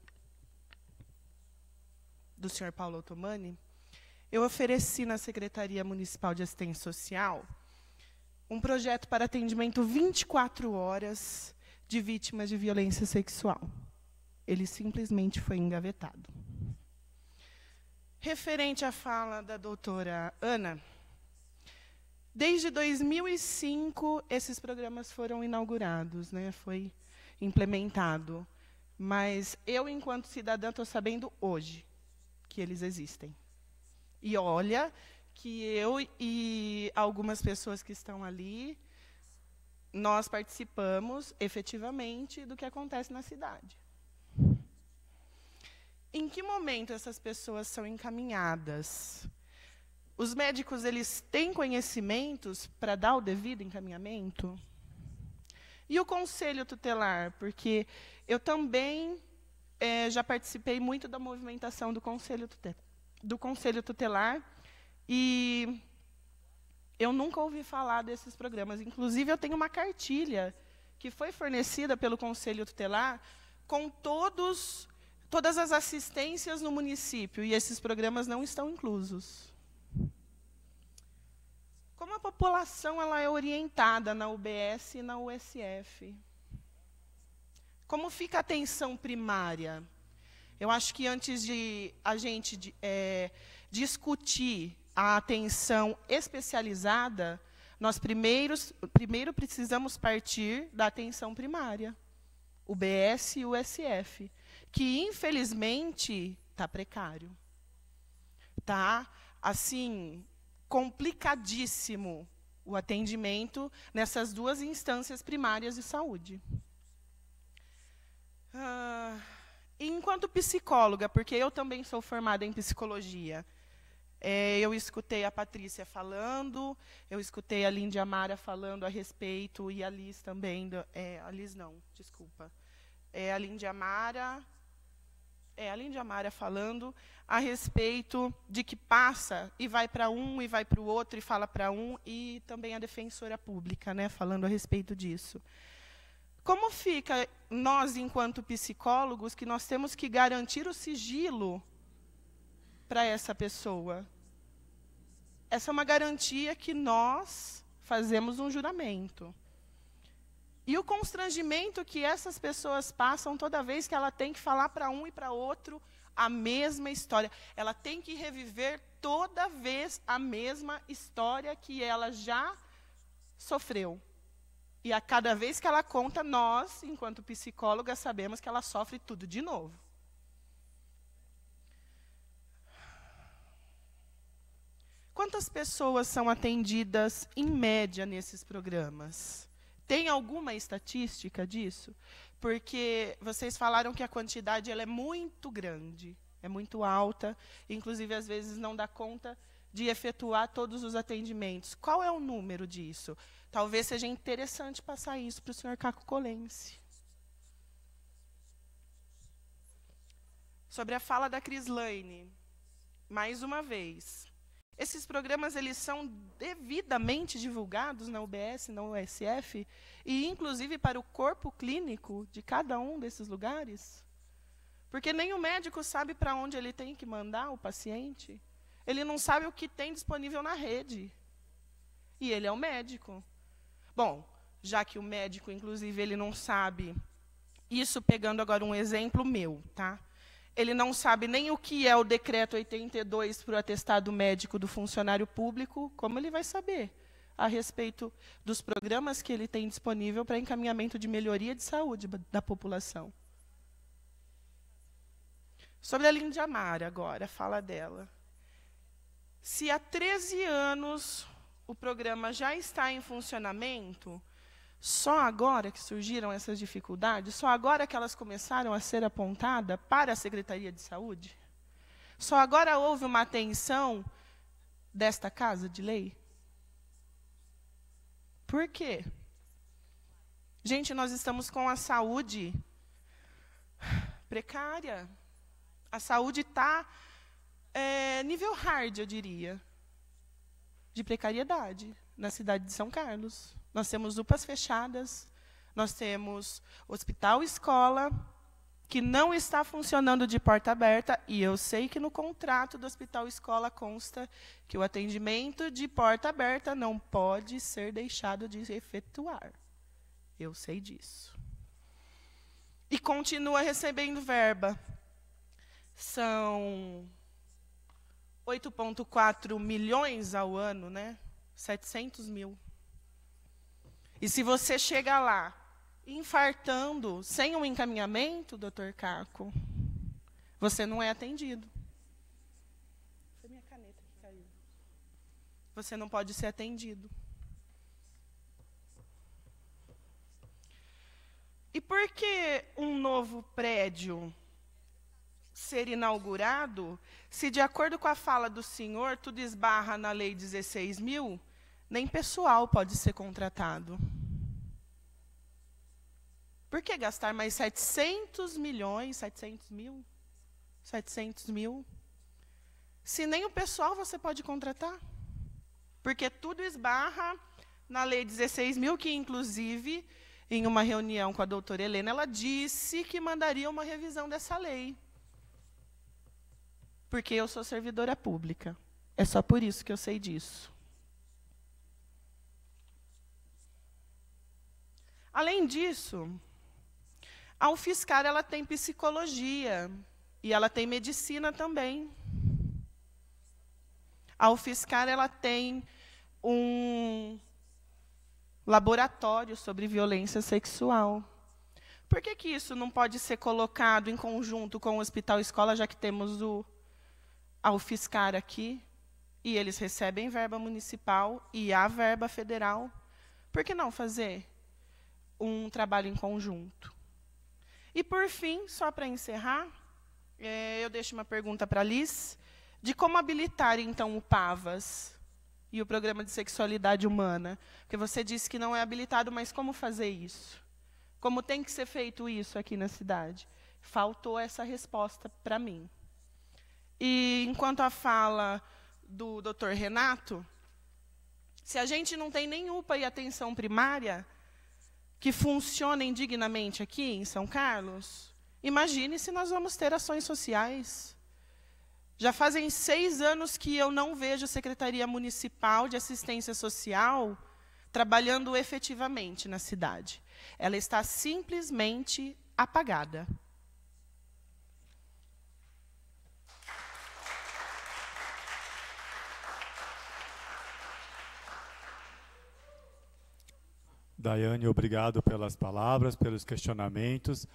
do senhor Paulo Ottomani, eu ofereci na Secretaria Municipal de Assistência Social um projeto para atendimento 24 horas de vítimas de violência sexual. Ele simplesmente foi engavetado. Referente à fala da doutora Ana, desde 2005, esses programas foram inaugurados, né? Foi implementado. Mas eu, enquanto cidadã, estou sabendo hoje que eles existem. E olha que eu e algumas pessoas que estão ali, nós participamos, efetivamente, do que acontece na cidade. Em que momento essas pessoas são encaminhadas? Os médicos, eles têm conhecimentos para dar o devido encaminhamento? E o conselho tutelar? Porque eu também já participei muito da movimentação do conselho tutelar e eu nunca ouvi falar desses programas. Inclusive, eu tenho uma cartilha que foi fornecida pelo conselho tutelar com todas as assistências no município, e esses programas não estão inclusos. Como a população ela é orientada na UBS e na USF? Como fica a atenção primária? Eu acho que antes de a gente discutir a atenção especializada, nós primeiro precisamos partir da atenção primária, UBS e USF, que, infelizmente, está precário. Está, assim, complicadíssimo o atendimento nessas duas instâncias primárias de saúde. Enquanto psicóloga, porque eu também sou formada em psicologia, eu escutei a Patrícia falando, eu escutei a Lindy Amara falando a respeito, e a Liz também, a Liz não, desculpa. A Lindy Amara falando a respeito de que passa e vai para um e vai para o outro e fala para um, e também a defensora pública, né, falando a respeito disso. Como fica nós, enquanto psicólogos, que nós temos que garantir o sigilo para essa pessoa? Essa é uma garantia que nós fazemos um juramento. E o constrangimento que essas pessoas passam toda vez que ela tem que falar para um e para outro a mesma história. Ela tem que reviver toda vez a mesma história que ela já sofreu. E a cada vez que ela conta, nós, enquanto psicólogas, sabemos que ela sofre tudo de novo. Quantas pessoas são atendidas, em média, nesses programas? Tem alguma estatística disso? Porque vocês falaram que a quantidade ela é muito grande, é muito alta, inclusive, às vezes, não dá conta de efetuar todos os atendimentos. Qual é o número disso? Talvez seja interessante passar isso para o senhor Caco Colense. Sobre a fala da Crislaine, mais uma vez, esses programas eles são devidamente divulgados na UBS, na USF, e inclusive para o corpo clínico de cada um desses lugares? Porque nem o médico sabe para onde ele tem que mandar o paciente. Ele não sabe o que tem disponível na rede. E ele é o médico. Bom, já que o médico, inclusive, ele não sabe, isso pegando agora um exemplo meu, tá? Ele não sabe nem o que é o decreto 82 para o atestado médico do funcionário público, como ele vai saber a respeito dos programas que ele tem disponível para encaminhamento de melhoria de saúde da população. Sobre a Lindy Amara, agora, fala dela. Se há 13 anos o programa já está em funcionamento, só agora que surgiram essas dificuldades, só agora que elas começaram a ser apontadas para a Secretaria de Saúde? Só agora houve uma atenção desta Casa de Lei? Por quê? Gente, nós estamos com a saúde precária. A saúde está nível hard, eu diria, de precariedade na cidade de São Carlos. Nós temos UPAs fechadas, nós temos hospital-escola, que não está funcionando de porta aberta, e eu sei que no contrato do hospital-escola consta que o atendimento de porta aberta não pode ser deixado de efetuar. Eu sei disso. E continua recebendo verba. São 8,4 milhões ao ano, né? 700 mil. E se você chega lá, infartando, sem um encaminhamento, doutor Caco, você não é atendido. Foi minha caneta que caiu. Você não pode ser atendido. E por que um novo prédio ser inaugurado, se de acordo com a fala do senhor, tudo esbarra na lei 16.000, nem pessoal pode ser contratado? Por que gastar mais 700 milhões, 700 mil, se nem o pessoal você pode contratar? Porque tudo esbarra na lei 16.000, que inclusive, em uma reunião com a doutora Helena, ela disse que mandaria uma revisão dessa lei. Porque eu sou servidora pública. É só por isso que eu sei disso. Além disso, a UFSCar ela tem psicologia e ela tem medicina também. A UFSCar ela tem um laboratório sobre violência sexual. Por que isso não pode ser colocado em conjunto com o hospital-escola, já que temos a UFSCar aqui, e eles recebem verba municipal e a verba federal? Por que não fazer um trabalho em conjunto? E, por fim, só para encerrar, eu deixo uma pergunta para a Liz, de como habilitar, então, o PAVAS e o Programa de Sexualidade Humana. Porque você disse que não é habilitado, mas como fazer isso? Como tem que ser feito isso aqui na cidade? Faltou essa resposta para mim. E, enquanto a fala do Dr. Renato, se a gente não tem nem UPA e atenção primária que funcionem dignamente aqui em São Carlos, imagine se nós vamos ter ações sociais. Já fazem 6 anos que eu não vejo a Secretaria Municipal de Assistência Social trabalhando efetivamente na cidade. Ela está simplesmente apagada. Daiane, obrigado pelas palavras, pelos questionamentos.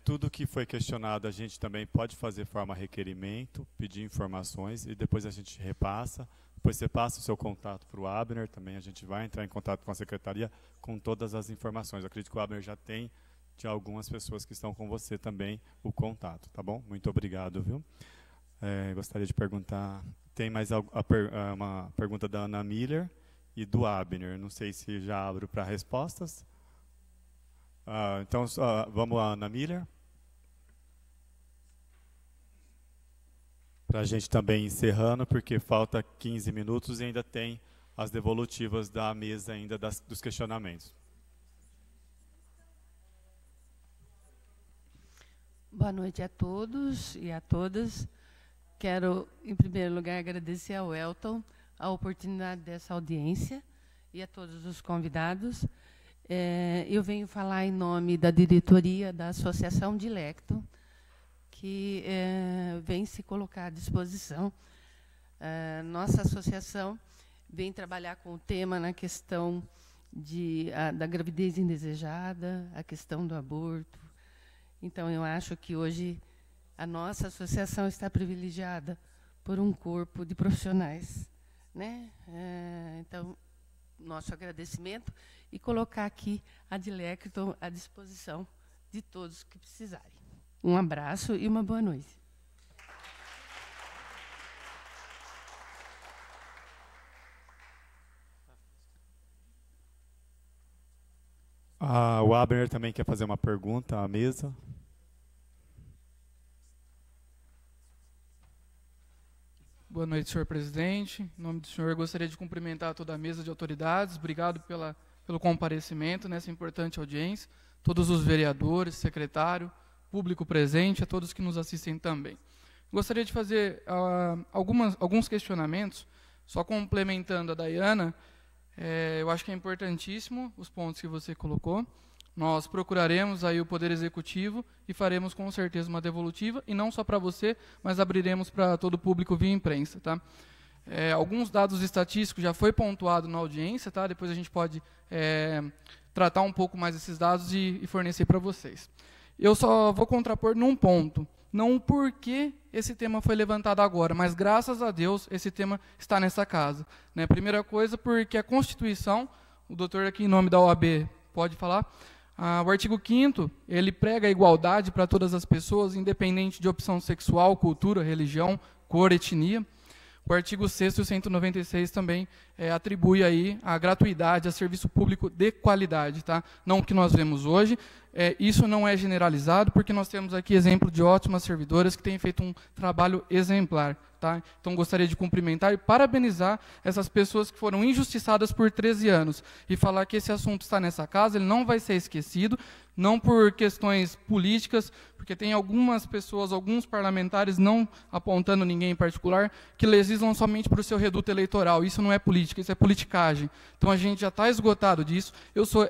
Tudo que foi questionado a gente também pode fazer forma requerimento, pedir informações e depois a gente repassa. Depois você passa o seu contato para o Abner, também a gente vai entrar em contato com a secretaria com todas as informações. Eu acredito que o Abner já tem de algumas pessoas que estão com você também o contato, tá bom? Muito obrigado, viu? Gostaria de perguntar tem mais uma pergunta da Ana Miller e do Abner. Não sei se já abro para respostas. Então, vamos a Ana Miller. Para a gente também encerrando, porque falta 15 minutos e ainda tem as devolutivas da mesa ainda dos questionamentos. Boa noite a todos e a todas. Quero, em primeiro lugar, agradecer ao Elton a oportunidade dessa audiência e a todos os convidados. Eu venho falar em nome da diretoria da Associação Dilecto, que vem se colocar à disposição. Nossa associação vem trabalhar com o tema na questão da gravidez indesejada, a questão do aborto. Então, eu acho que hoje a nossa associação está privilegiada por um corpo de profissionais, né? Então, nosso agradecimento e colocar aqui a Dilecto à disposição de todos que precisarem. Um abraço e uma boa noite. O Abner também quer fazer uma pergunta à mesa. Boa noite, senhor presidente. Em nome do senhor, eu gostaria de cumprimentar toda a mesa de autoridades. Obrigado pelo comparecimento nessa importante audiência. Todos os vereadores, secretário, público presente, a todos que nos assistem também. Gostaria de fazer alguns questionamentos, só complementando a Dayana. Eu acho que é importantíssimo os pontos que você colocou. Nós procuraremos aí o Poder Executivo e faremos com certeza uma devolutiva, e não só para você, mas abriremos para todo o público via imprensa. Tá? Alguns dados estatísticos já foi pontuado na audiência, tá? Depois a gente pode tratar um pouco mais esses dados e fornecer para vocês. Eu só vou contrapor num ponto, não o porquê esse tema foi levantado agora, mas graças a Deus esse tema está nessa casa. Né? Primeira coisa, porque a Constituição, o doutor aqui em nome da OAB pode falar, o artigo 5º, ele prega a igualdade para todas as pessoas, independente de opção sexual, cultura, religião, cor, etnia. O artigo 6º e o 196 também atribui aí a gratuidade a serviço público de qualidade, tá? Não o que nós vemos hoje. Isso não é generalizado, porque nós temos aqui exemplo de ótimas servidoras que têm feito um trabalho exemplar. Tá? Então, gostaria de cumprimentar e parabenizar essas pessoas que foram injustiçadas por 13 anos. E falar que esse assunto está nessa casa, ele não vai ser esquecido, não por questões políticas, porque tem algumas pessoas, alguns parlamentares, não apontando ninguém em particular, que legislam somente para o seu reduto eleitoral. Isso não é política, isso é politicagem. Então, a gente já está esgotado disso. Eu sou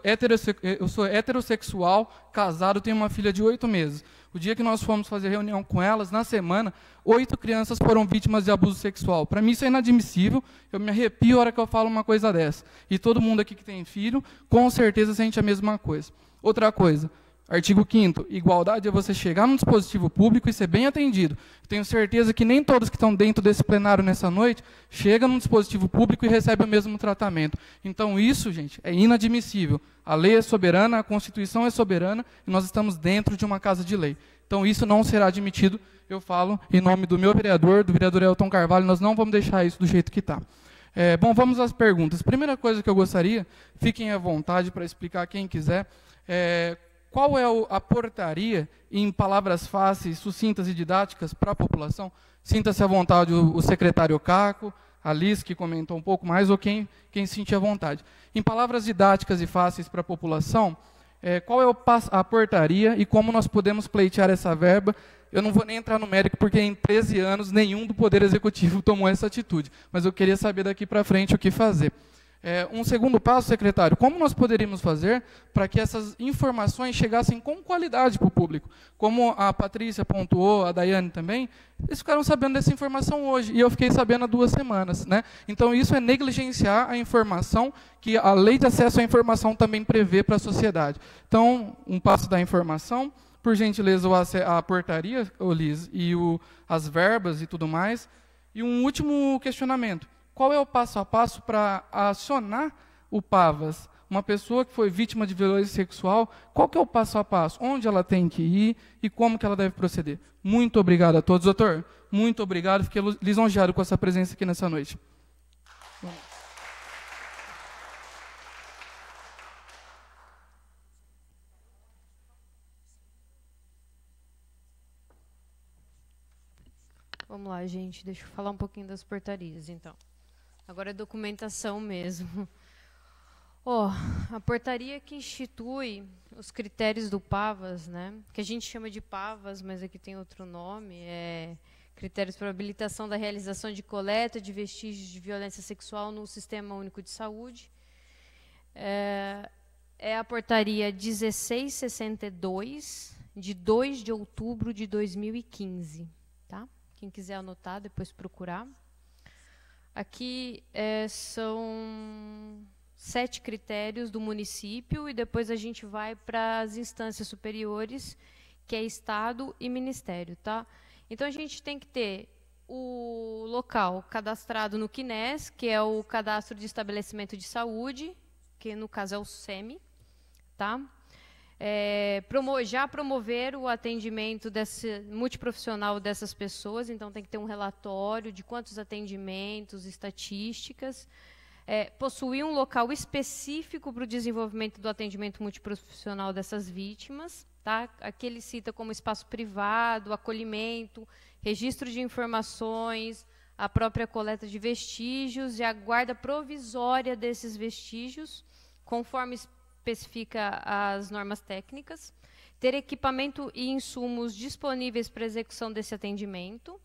heterossexual, casado, tenho uma filha de 8 meses. O dia que nós fomos fazer reunião com elas, na semana, 8 crianças foram vítimas de abuso sexual. Para mim isso é inadmissível, eu me arrepio a hora que eu falo uma coisa dessa. E todo mundo aqui que tem filho, com certeza sente a mesma coisa. Outra coisa, artigo 5º, igualdade é você chegar num dispositivo público e ser bem atendido. Tenho certeza que nem todos que estão dentro desse plenário nessa noite chegam num dispositivo público e recebem o mesmo tratamento. Então isso, gente, é inadmissível. A lei é soberana, a Constituição é soberana e nós estamos dentro de uma casa de lei. Então isso não será admitido, eu falo em nome do meu vereador, do vereador Elton Carvalho, nós não vamos deixar isso do jeito que está. Bom, vamos às perguntas. Primeira coisa que eu gostaria, fiquem à vontade para explicar quem quiser, qual é a portaria, em palavras fáceis, sucintas e didáticas, para a população? Sinta-se à vontade o secretário Caco, a Liz, que comentou um pouco mais, ou quem se sentir à vontade. Em palavras didáticas e fáceis para a população, qual é a portaria e como nós podemos pleitear essa verba? Eu não vou nem entrar no mérito, porque em 13 anos nenhum do Poder Executivo tomou essa atitude, mas eu queria saber daqui para frente o que fazer. Um segundo passo, secretário, como nós poderíamos fazer para que essas informações chegassem com qualidade para o público? Como a Patrícia pontuou, a Daiane também, eles ficaram sabendo dessa informação hoje, e eu fiquei sabendo há 2 semanas. Né? Então, isso é negligenciar a informação que a Lei de Acesso à Informação também prevê para a sociedade. Então, um passo da informação, por gentileza, a portaria, Liz, e as verbas e tudo mais. E um último questionamento. Qual é o passo a passo para acionar o PAVAS, uma pessoa que foi vítima de violência sexual, qual que é o passo a passo? Onde ela tem que ir e como que ela deve proceder? Muito obrigado a todos, doutor. Muito obrigado. Fiquei lisonjeado com essa presença aqui nessa noite. Vamos lá, gente. Deixa eu falar um pouquinho das portarias, então. Agora é documentação mesmo. A portaria que institui os critérios do PAVAS, né, que a gente chama de PAVAS, mas aqui tem outro nome, é critérios para habilitação da realização de coleta de vestígios de violência sexual no Sistema Único de Saúde. É a portaria 1662, de 2 de outubro de 2015. Tá? Quem quiser anotar, depois procurar. Aqui são 7 critérios do município e depois a gente vai para as instâncias superiores, que é Estado e Ministério, tá? Então a gente tem que ter o local cadastrado no CNES, que é o Cadastro de Estabelecimento de Saúde, que no caso é o SEMI, tá? Já promover o atendimento multiprofissional dessas pessoas, então tem que ter um relatório de quantos atendimentos, estatísticas. Possuir um local específico para o desenvolvimento do atendimento multiprofissional dessas vítimas. Tá? Aqui ele cita como espaço privado, acolhimento, registro de informações, a própria coleta de vestígios e a guarda provisória desses vestígios, conforme especifica as normas técnicas. Ter equipamento e insumos disponíveis para execução desse atendimento.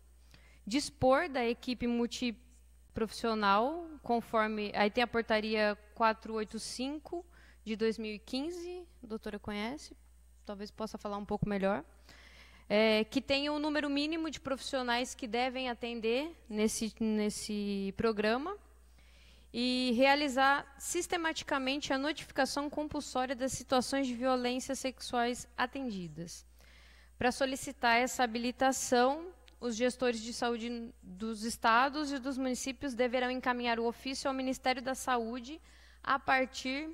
Dispor da equipe multiprofissional, conforme... Aí tem a portaria 485 de 2015, a doutora conhece, talvez possa falar um pouco melhor, que tem o número mínimo de profissionais que devem atender nesse programa e realizar sistematicamente a notificação compulsória das situações de violências sexuais atendidas. Para solicitar essa habilitação, os gestores de saúde dos estados e dos municípios deverão encaminhar o ofício ao Ministério da Saúde a partir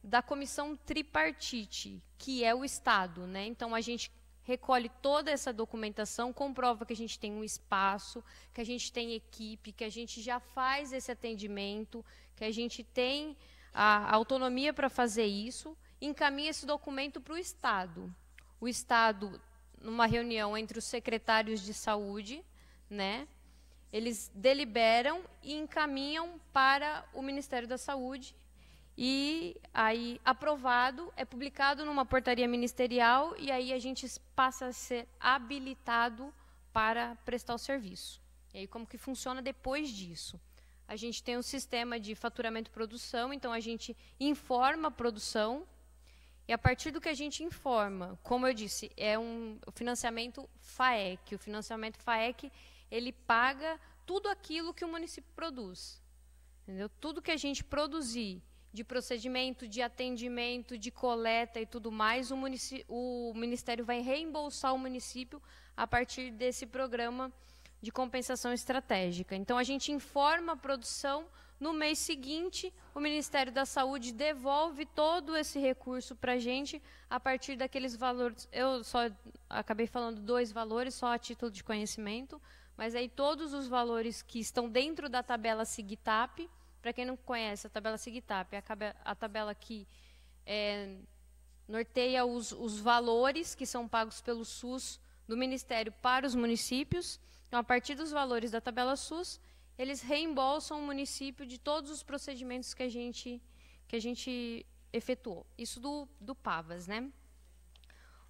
da comissão tripartite, que é o Estado, né? Então, a gente recolhe toda essa documentação, comprova que a gente tem um espaço, que a gente tem equipe, que a gente já faz esse atendimento, que a gente tem a autonomia para fazer isso, encaminha esse documento para o Estado. O Estado, numa reunião entre os secretários de saúde, né, eles deliberam e encaminham para o Ministério da Saúde, e aí, aprovado, é publicado numa portaria ministerial e aí a gente passa a ser habilitado para prestar o serviço. E aí, como que funciona depois disso? A gente tem um sistema de faturamento e produção, então a gente informa a produção e a partir do que a gente informa, como eu disse, o financiamento FAEC. O financiamento FAEC, ele paga tudo aquilo que o município produz. Entendeu? Tudo que a gente produzir de procedimento, de atendimento, de coleta e tudo mais, o Ministério vai reembolsar o município a partir desse programa de compensação estratégica. Então, a gente informa a produção, no mês seguinte, o Ministério da Saúde devolve todo esse recurso para a gente a partir daqueles valores. Eu só acabei falando 2 valores, só a título de conhecimento, mas aí todos os valores que estão dentro da tabela SIGTAP. Para quem não conhece, a tabela SIGTAP é a tabela que norteia os valores que são pagos pelo SUS do Ministério para os municípios. Então, a partir dos valores da tabela SUS, eles reembolsam o município de todos os procedimentos que a gente efetuou. Isso do PAVAS, né?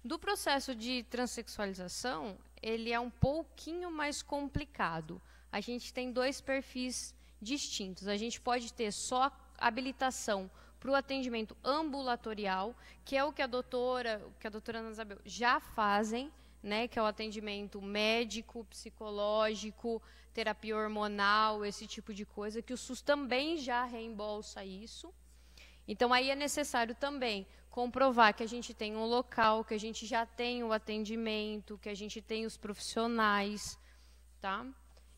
Do processo de transexualização, ele é um pouquinho mais complicado. A gente tem 2 perfis distintos. A gente pode ter só habilitação para o atendimento ambulatorial, que é o que a doutora Ana Isabel já fazem, né, que é o atendimento médico, psicológico, terapia hormonal, esse tipo de coisa, que o SUS também já reembolsa isso. Então, aí é necessário também comprovar que a gente tem um local, que a gente já tem o atendimento, que a gente tem os profissionais, tá?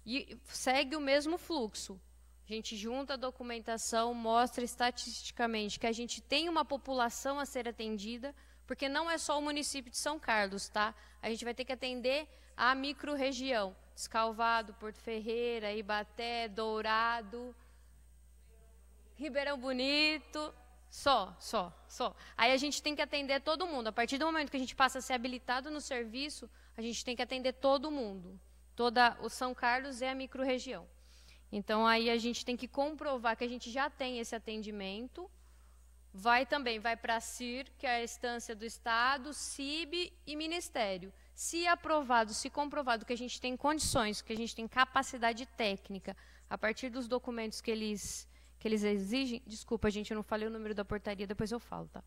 E segue o mesmo fluxo. A gente junta a documentação, mostra estatisticamente que a gente tem uma população a ser atendida, porque não é só o município de São Carlos, tá? A gente vai ter que atender a microrregião, Descalvado, Porto Ferreira, Ibaté, Dourado, Ribeirão Bonito, só. Aí a gente tem que atender todo mundo. A partir do momento que a gente passa a ser habilitado no serviço, a gente tem que atender todo mundo. Toda o São Carlos é a microrregião. Então, aí a gente tem que comprovar que a gente já tem esse atendimento. Vai para a CIR, que é a instância do Estado, CIB e Ministério. Se aprovado, se comprovado que a gente tem condições, que a gente tem capacidade técnica, a partir dos documentos que eles exigem... Desculpa, gente, eu não falei o número da portaria, depois eu falo, tá?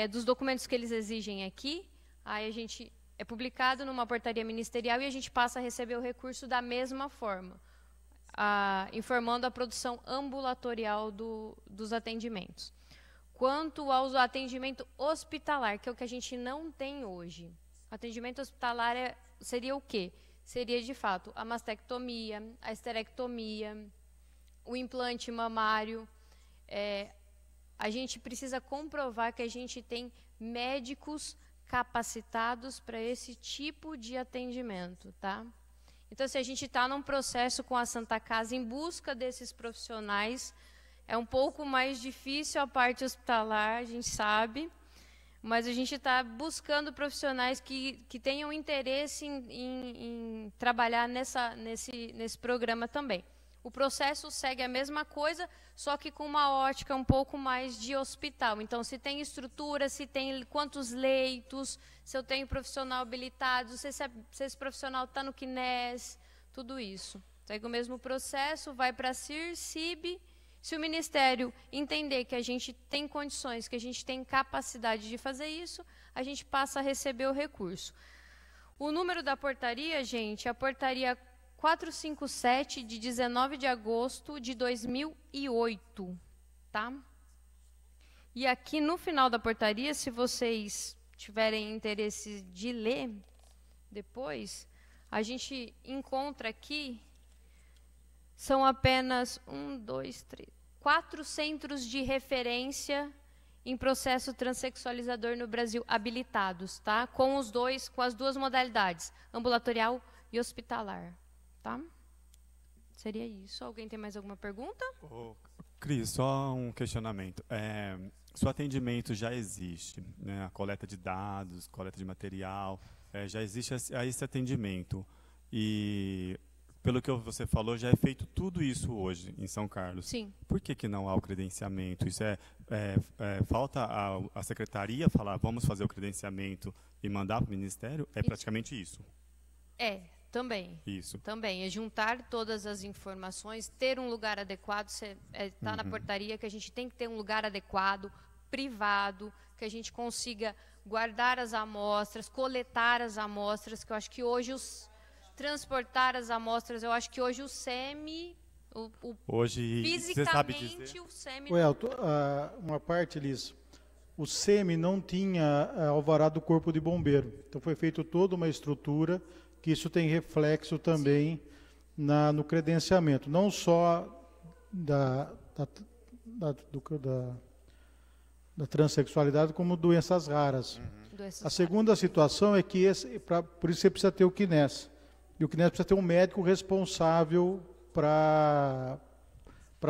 Dos documentos que eles exigem aqui, aí a gente é publicado numa portaria ministerial e a gente passa a receber o recurso da mesma forma. Informando a produção ambulatorial dos atendimentos. Quanto ao atendimento hospitalar, que é o que a gente não tem hoje. Atendimento hospitalar seria o quê? Seria, de fato, a mastectomia, a esterectomia, o implante mamário. A gente precisa comprovar que a gente tem médicos capacitados para esse tipo de atendimento, tá? Então, se a gente está num processo com a Santa Casa em busca desses profissionais, é um pouco mais difícil a parte hospitalar, a gente sabe, mas a gente está buscando profissionais que tenham interesse em trabalhar nesse programa também. O processo segue a mesma coisa, só que com uma ótica um pouco mais de hospital. Então, se tem estrutura, se tem quantos leitos, se eu tenho profissional habilitado, se esse profissional está no CNES, tudo isso. Segue o mesmo processo, vai para a CIR, CIB. Se o Ministério entender que a gente tem condições, que a gente tem capacidade de fazer isso, a gente passa a receber o recurso. O número da portaria, gente, a portaria 457, de 19 de agosto de 2008, tá? E aqui no final da portaria, se vocês tiverem interesse de ler depois, a gente encontra aqui, são apenas 4 centros de referência em processo transexualizador no Brasil habilitados, tá? Com as duas modalidades, ambulatorial e hospitalar. Tá? Seria isso. Alguém tem mais alguma pergunta? Cris, só um questionamento. Se o atendimento já existe, né, a coleta de dados, coleta de material, já existe esse atendimento. E, pelo que você falou, já é feito tudo isso hoje em São Carlos. Sim. Por que não há o credenciamento? Isso falta a secretaria falar, vamos fazer o credenciamento e mandar para o Ministério? É praticamente isso? Também. Isso. Também. É juntar todas as informações, ter um lugar adequado. Está na portaria que a gente tem que ter um lugar adequado, privado, que a gente consiga guardar as amostras, coletar as amostras, que eu acho que hoje transportar as amostras, eu acho que hoje o SEMI, hoje, fisicamente, o SEMI... Elton, uma parte, Elis, o SEMI não tinha alvará do Corpo de Bombeiro. Então, foi feita toda uma estrutura que isso tem reflexo também no credenciamento, não só da transexualidade, como doenças raras. A segunda situação é que, por isso você precisa ter o CNES. E o CNES precisa ter um médico responsável para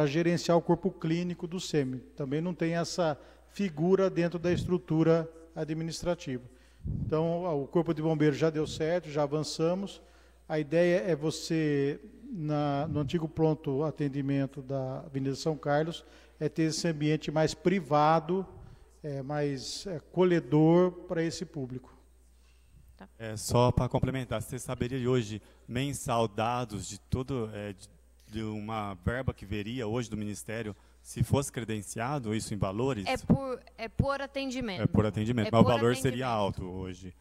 gerenciar o corpo clínico do SEMI. Também não tem essa figura dentro da estrutura administrativa. Então, o Corpo de Bombeiros já deu certo, já avançamos. A ideia é você, no antigo pronto atendimento da Avenida São Carlos, ter esse ambiente mais privado, mais colhedor para esse público. Só para complementar, você saberia hoje, mensal, dados de de uma verba que veria hoje do Ministério, se fosse credenciado, isso em valores? É por atendimento. É por atendimento, mas o valor seria alto hoje.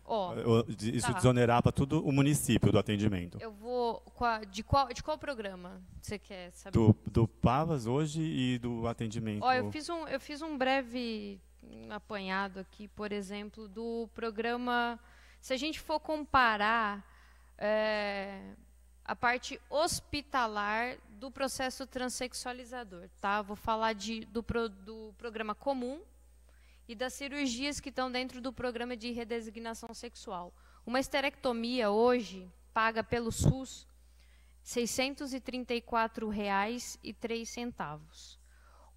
Isso desonerava todo o município do atendimento. Eu vou... De qual programa você quer saber? Do Pavas hoje e do atendimento. Eu fiz um breve apanhado aqui, por exemplo, do programa... Se a gente for comparar a parte hospitalar do processo transexualizador, tá? Vou falar do programa comum e das cirurgias que estão dentro do programa de redesignação sexual. Uma esterectomia hoje paga pelo SUS R$ 634,03.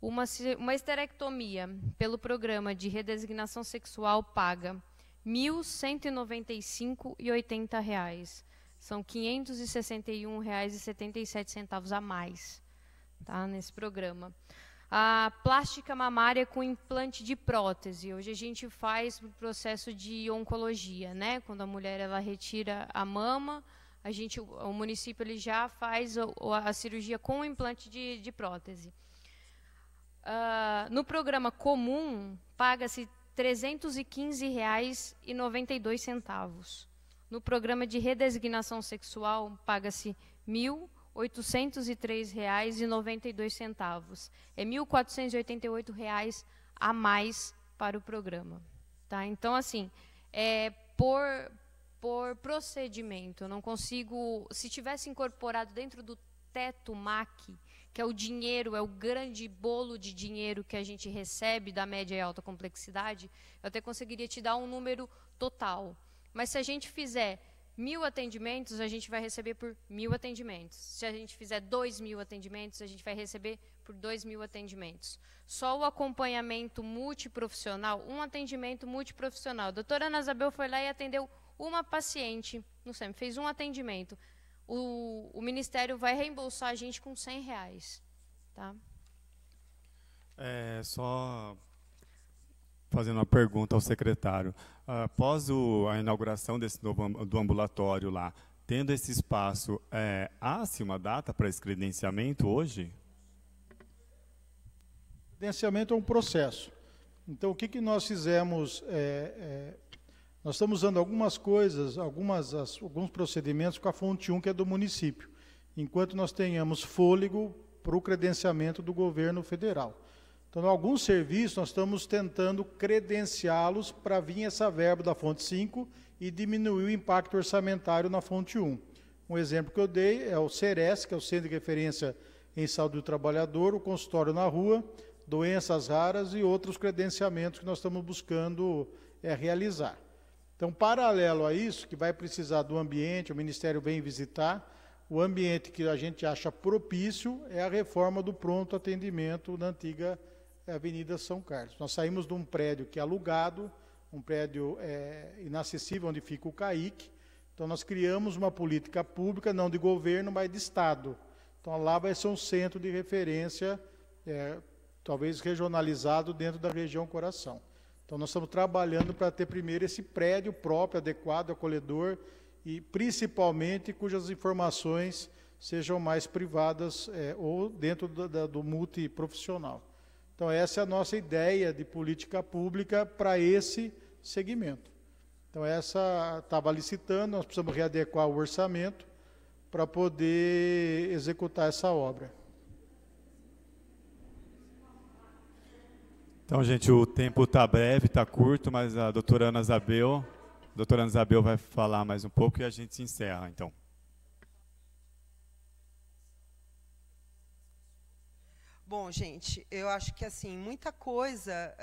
Uma esterectomia pelo programa de redesignação sexual paga R$ 1.195,80. São R$ 561,77 a mais, tá, nesse programa. A plástica mamária com implante de prótese. Hoje a gente faz o processo de oncologia, né? Quando a mulher ela retira a mama, o município ele já faz a cirurgia com implante de prótese. No programa comum, paga-se R$ 315,92. No programa de redesignação sexual, paga-se R$ 1.803,92. É R$ 1.488 a mais para o programa. Tá? Então, assim, por procedimento, eu não consigo... Se tivesse incorporado dentro do teto MAC, que é o dinheiro, é o grande bolo de dinheiro que a gente recebe da média e alta complexidade, eu até conseguiria te dar um número total. Mas se a gente fizer 1.000 atendimentos, a gente vai receber por 1.000 atendimentos. Se a gente fizer 2.000 atendimentos, a gente vai receber por 2.000 atendimentos. Só o acompanhamento multiprofissional, um atendimento multiprofissional. A doutora Ana Isabel foi lá e atendeu uma paciente no SEM, fez um atendimento. O Ministério vai reembolsar a gente com R$ 100. Tá? Só fazendo uma pergunta ao secretário. Após a inauguração do ambulatório lá, tendo esse espaço, há-se uma data para esse credenciamento hoje? Credenciamento é um processo. Então, o que nós fizemos? Nós estamos usando algumas coisas, alguns procedimentos com a fonte 1, que é do município, enquanto nós tenhamos fôlego para o credenciamento do governo federal. Então, em alguns serviços, nós estamos tentando credenciá-los para vir essa verba da fonte 5 e diminuir o impacto orçamentário na fonte 1. Um exemplo que eu dei é o CERES, que é o Centro de Referência em Saúde do Trabalhador, o consultório na rua, doenças raras e outros credenciamentos que nós estamos buscando realizar. Então, paralelo a isso, que vai precisar do ambiente, o Ministério vem visitar, o ambiente que a gente acha propício é a reforma do pronto atendimento na antiga Avenida São Carlos. Nós saímos de um prédio que é alugado, um prédio inacessível, onde fica o CAIC. Então, nós criamos uma política pública, não de governo, mas de Estado. Então, lá vai ser um centro de referência, talvez regionalizado dentro da região Coração. Então, nós estamos trabalhando para ter primeiro esse prédio próprio, adequado, acolhedor, e principalmente cujas informações sejam mais privadas ou dentro do multiprofissional. Então, essa é a nossa ideia de política pública para esse segmento. Então, essa estava licitando, nós precisamos readequar o orçamento para poder executar essa obra. Então, gente, o tempo está breve, está curto, mas a doutora Ana Isabel vai falar mais um pouco e a gente se encerra, então. Bom, gente, eu acho que assim muita coisa,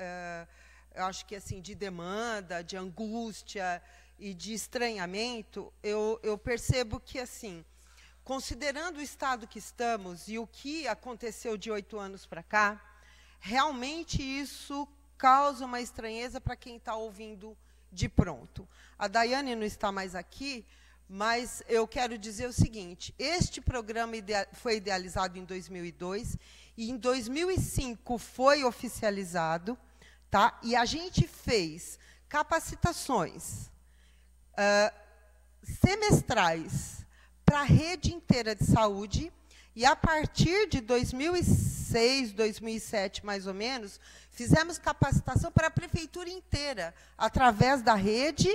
eu acho que assim de demanda, de angústia e de estranhamento, eu percebo que assim, considerando o estado que estamos e o que aconteceu de 8 anos para cá, realmente isso causa uma estranheza para quem está ouvindo de pronto. A Daiane não está mais aqui, mas eu quero dizer o seguinte: este programa foi idealizado em 2002 e em 2005 foi oficializado, tá? E a gente fez capacitações semestrais para a rede inteira de saúde, e a partir de 2006, 2007, mais ou menos, fizemos capacitação para a prefeitura inteira, através da rede,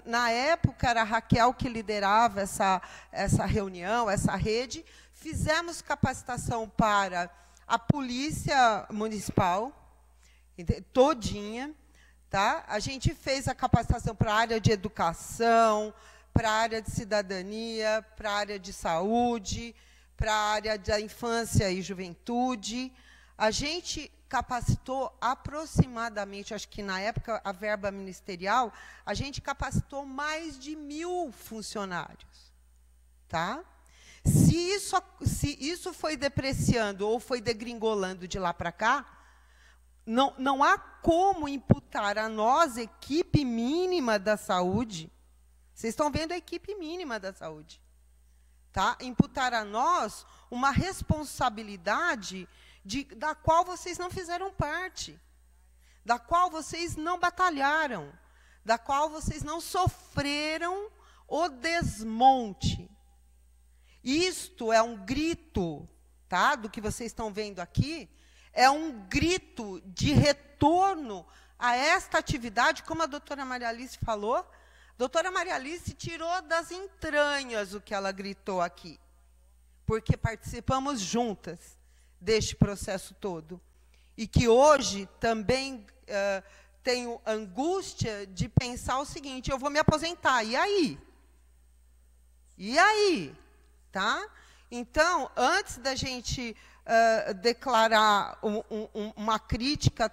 na época, era a Raquel que liderava essa reunião, essa rede. Fizemos capacitação para a Polícia Municipal, todinha. Tá? A gente fez a capacitação para a área de educação, para a área de cidadania, para a área de saúde, para a área da infância e juventude. A gente capacitou aproximadamente, acho que na época a verba ministerial, a gente capacitou mais de 1.000 funcionários. Tá? Se isso foi depreciando ou foi degringolando de lá para cá, não há como imputar a nós, equipe mínima da saúde, vocês estão vendo a equipe mínima da saúde, tá? Imputar a nós uma responsabilidade da qual vocês não fizeram parte, da qual vocês não batalharam, da qual vocês não sofreram o desmonte. Isto é um grito, tá, do que vocês estão vendo aqui, é um grito de retorno a esta atividade, como a doutora Maria Alice falou. A doutora Maria Alice tirou das entranhas o que ela gritou aqui, porque participamos juntas deste processo todo. E que hoje também tenho angústia de pensar o seguinte, eu vou me aposentar, e aí? E aí? Tá? Então, antes da gente declarar uma crítica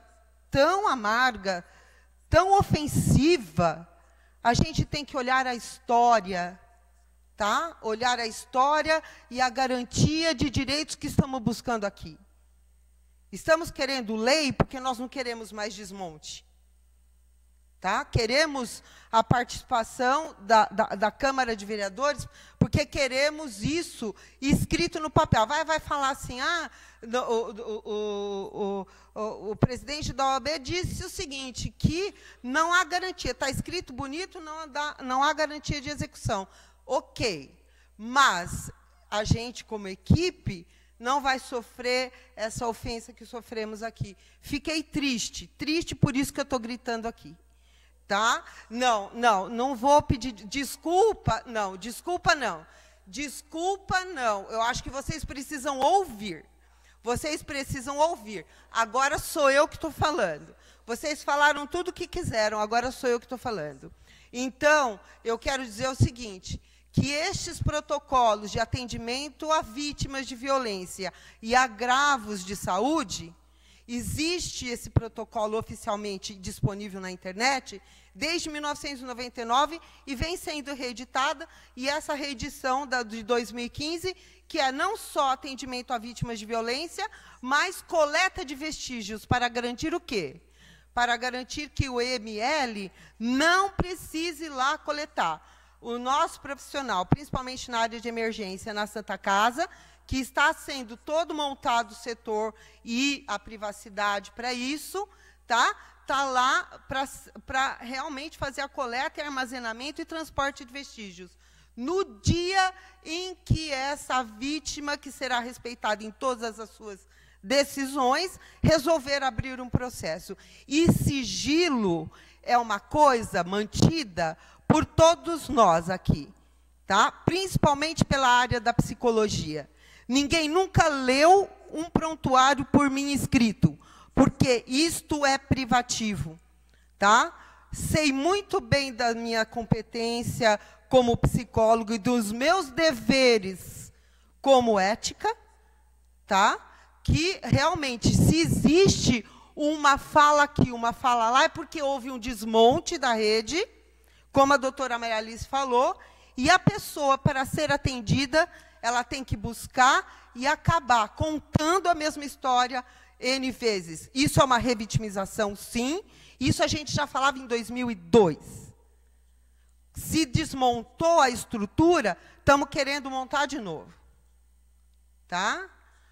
tão amarga, tão ofensiva, a gente tem que olhar a história, tá? Olhar a história e a garantia de direitos que estamos buscando aqui. Estamos querendo lei porque nós não queremos mais desmonte. Tá? Queremos a participação da Câmara de Vereadores, porque queremos isso escrito no papel. Vai falar assim, o presidente da OAB disse o seguinte, que não há garantia, está escrito bonito, não há garantia de execução. Ok, mas a gente, como equipe, não vai sofrer essa ofensa que sofremos aqui. Fiquei triste por isso que eu estou gritando aqui. Tá? Não vou pedir desculpa, não. Desculpa, não. Eu acho que vocês precisam ouvir. Vocês precisam ouvir. Agora sou eu que estou falando. Vocês falaram tudo o que quiseram, agora sou eu que estou falando. Então, eu quero dizer o seguinte, que estes protocolos de atendimento a vítimas de violência e agravos de saúde, existe esse protocolo oficialmente disponível na internet desde 1999 e vem sendo reeditada, e essa reedição de 2015, que é não só atendimento a vítimas de violência, mas coleta de vestígios para garantir o quê? Para garantir que o EML não precise ir lá coletar. O nosso profissional, principalmente na área de emergência, na Santa Casa, que está sendo todo montado o setor e a privacidade para isso, tá? Está lá para realmente fazer a coleta e armazenamento e transporte de vestígios. No dia em que essa vítima, que será respeitada em todas as suas decisões, resolver abrir um processo. E sigilo é uma coisa mantida por todos nós aqui, tá? Principalmente pela área da psicologia. Ninguém nunca leu um prontuário por mim escrito, porque isto é privativo, tá? Sei muito bem da minha competência como psicólogo e dos meus deveres como ética, tá? Que realmente, se existe uma fala aqui, uma fala lá, é porque houve um desmonte da rede, como a doutora Maria Alice falou, e a pessoa, para ser atendida, ela tem que buscar e acabar contando a mesma história N vezes. Isso é uma revitimização, sim. Isso a gente já falava em 2002. Se desmontou a estrutura, estamos querendo montar de novo. Tá?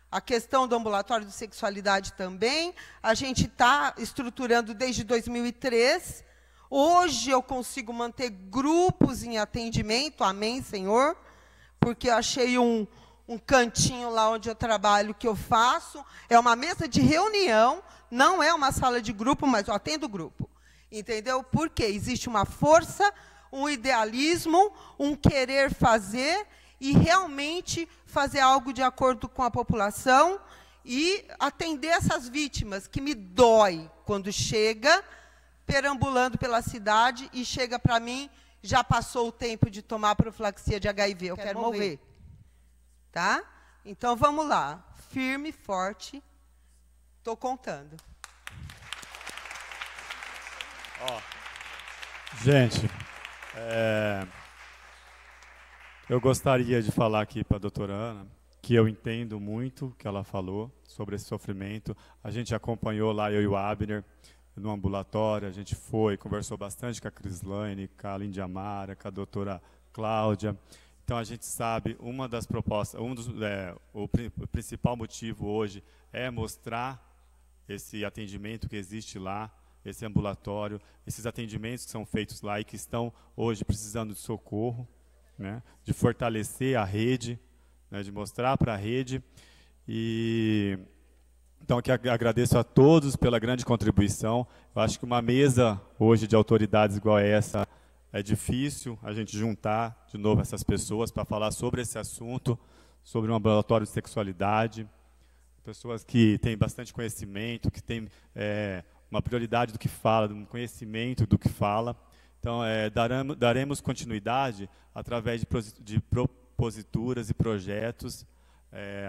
A questão do ambulatório de sexualidade também, a gente está estruturando desde 2003. Hoje eu consigo manter grupos em atendimento, amém, Senhor? Porque eu achei um cantinho lá onde eu trabalho, que eu faço, é uma mesa de reunião, não é uma sala de grupo, mas eu atendo grupo. Entendeu? Porque existe uma força, um idealismo, um querer fazer e realmente fazer algo de acordo com a população e atender essas vítimas, que me dói quando chega perambulando pela cidade e chega para mim já passou o tempo de tomar profilaxia de HIV, eu quero morrer. Tá? Então, vamos lá. Firme, forte. Estou contando. Gente, eu gostaria de falar aqui para a doutora Ana que eu entendo muito o que ela falou sobre esse sofrimento. A gente acompanhou lá, eu e o Abner, no ambulatório, a gente foi, conversou bastante com a Crislaine, com a Lindy Amara, com a doutora Cláudia. Então, a gente sabe, uma das propostas, o principal motivo hoje é mostrar esse atendimento que existe lá, esse ambulatório, esses atendimentos que são feitos lá e que estão hoje precisando de socorro, né, de fortalecer a rede, né, de mostrar para a rede. E então, aqui agradeço a todos pela grande contribuição. Eu acho que uma mesa hoje de autoridades igual a essa é difícil a gente juntar de novo essas pessoas para falar sobre esse assunto, sobre um ambulatório de sexualidade, pessoas que têm bastante conhecimento, que têm uma prioridade do que fala, um conhecimento do que fala. Então, daremos continuidade através de proposituras e projetos.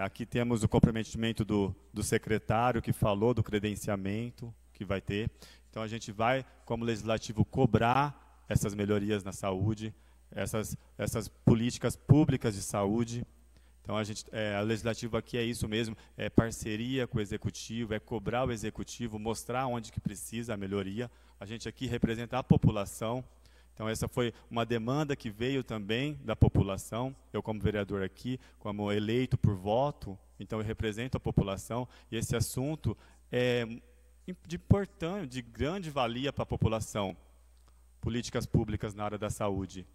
Aqui temos o comprometimento do secretário, que falou do credenciamento que vai ter. Então, a gente vai, como legislativo, cobrar essas melhorias na saúde, essas políticas públicas de saúde. Então, a legislativa aqui é isso mesmo, é parceria com o executivo, é cobrar o executivo, mostrar onde que precisa a melhoria. A gente aqui representa a população. Então, essa foi uma demanda que veio também da população. Eu, como vereador aqui, como eleito por voto, então eu represento a população. E esse assunto é de grande valia para a população. Políticas públicas na área da saúde.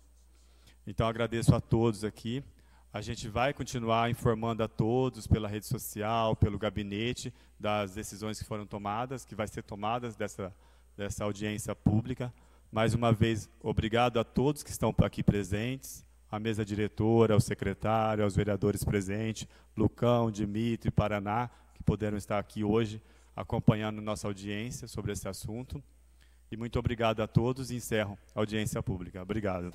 Então, agradeço a todos aqui. A gente vai continuar informando a todos pela rede social, pelo gabinete, das decisões que foram tomadas, que vai ser tomadas dessa audiência pública. Mais uma vez, obrigado a todos que estão aqui presentes, à mesa diretora, ao secretário, aos vereadores presentes, Lucão, Dimitri, Paraná, que puderam estar aqui hoje acompanhando nossa audiência sobre esse assunto. E muito obrigado a todos e encerro a audiência pública. Obrigado.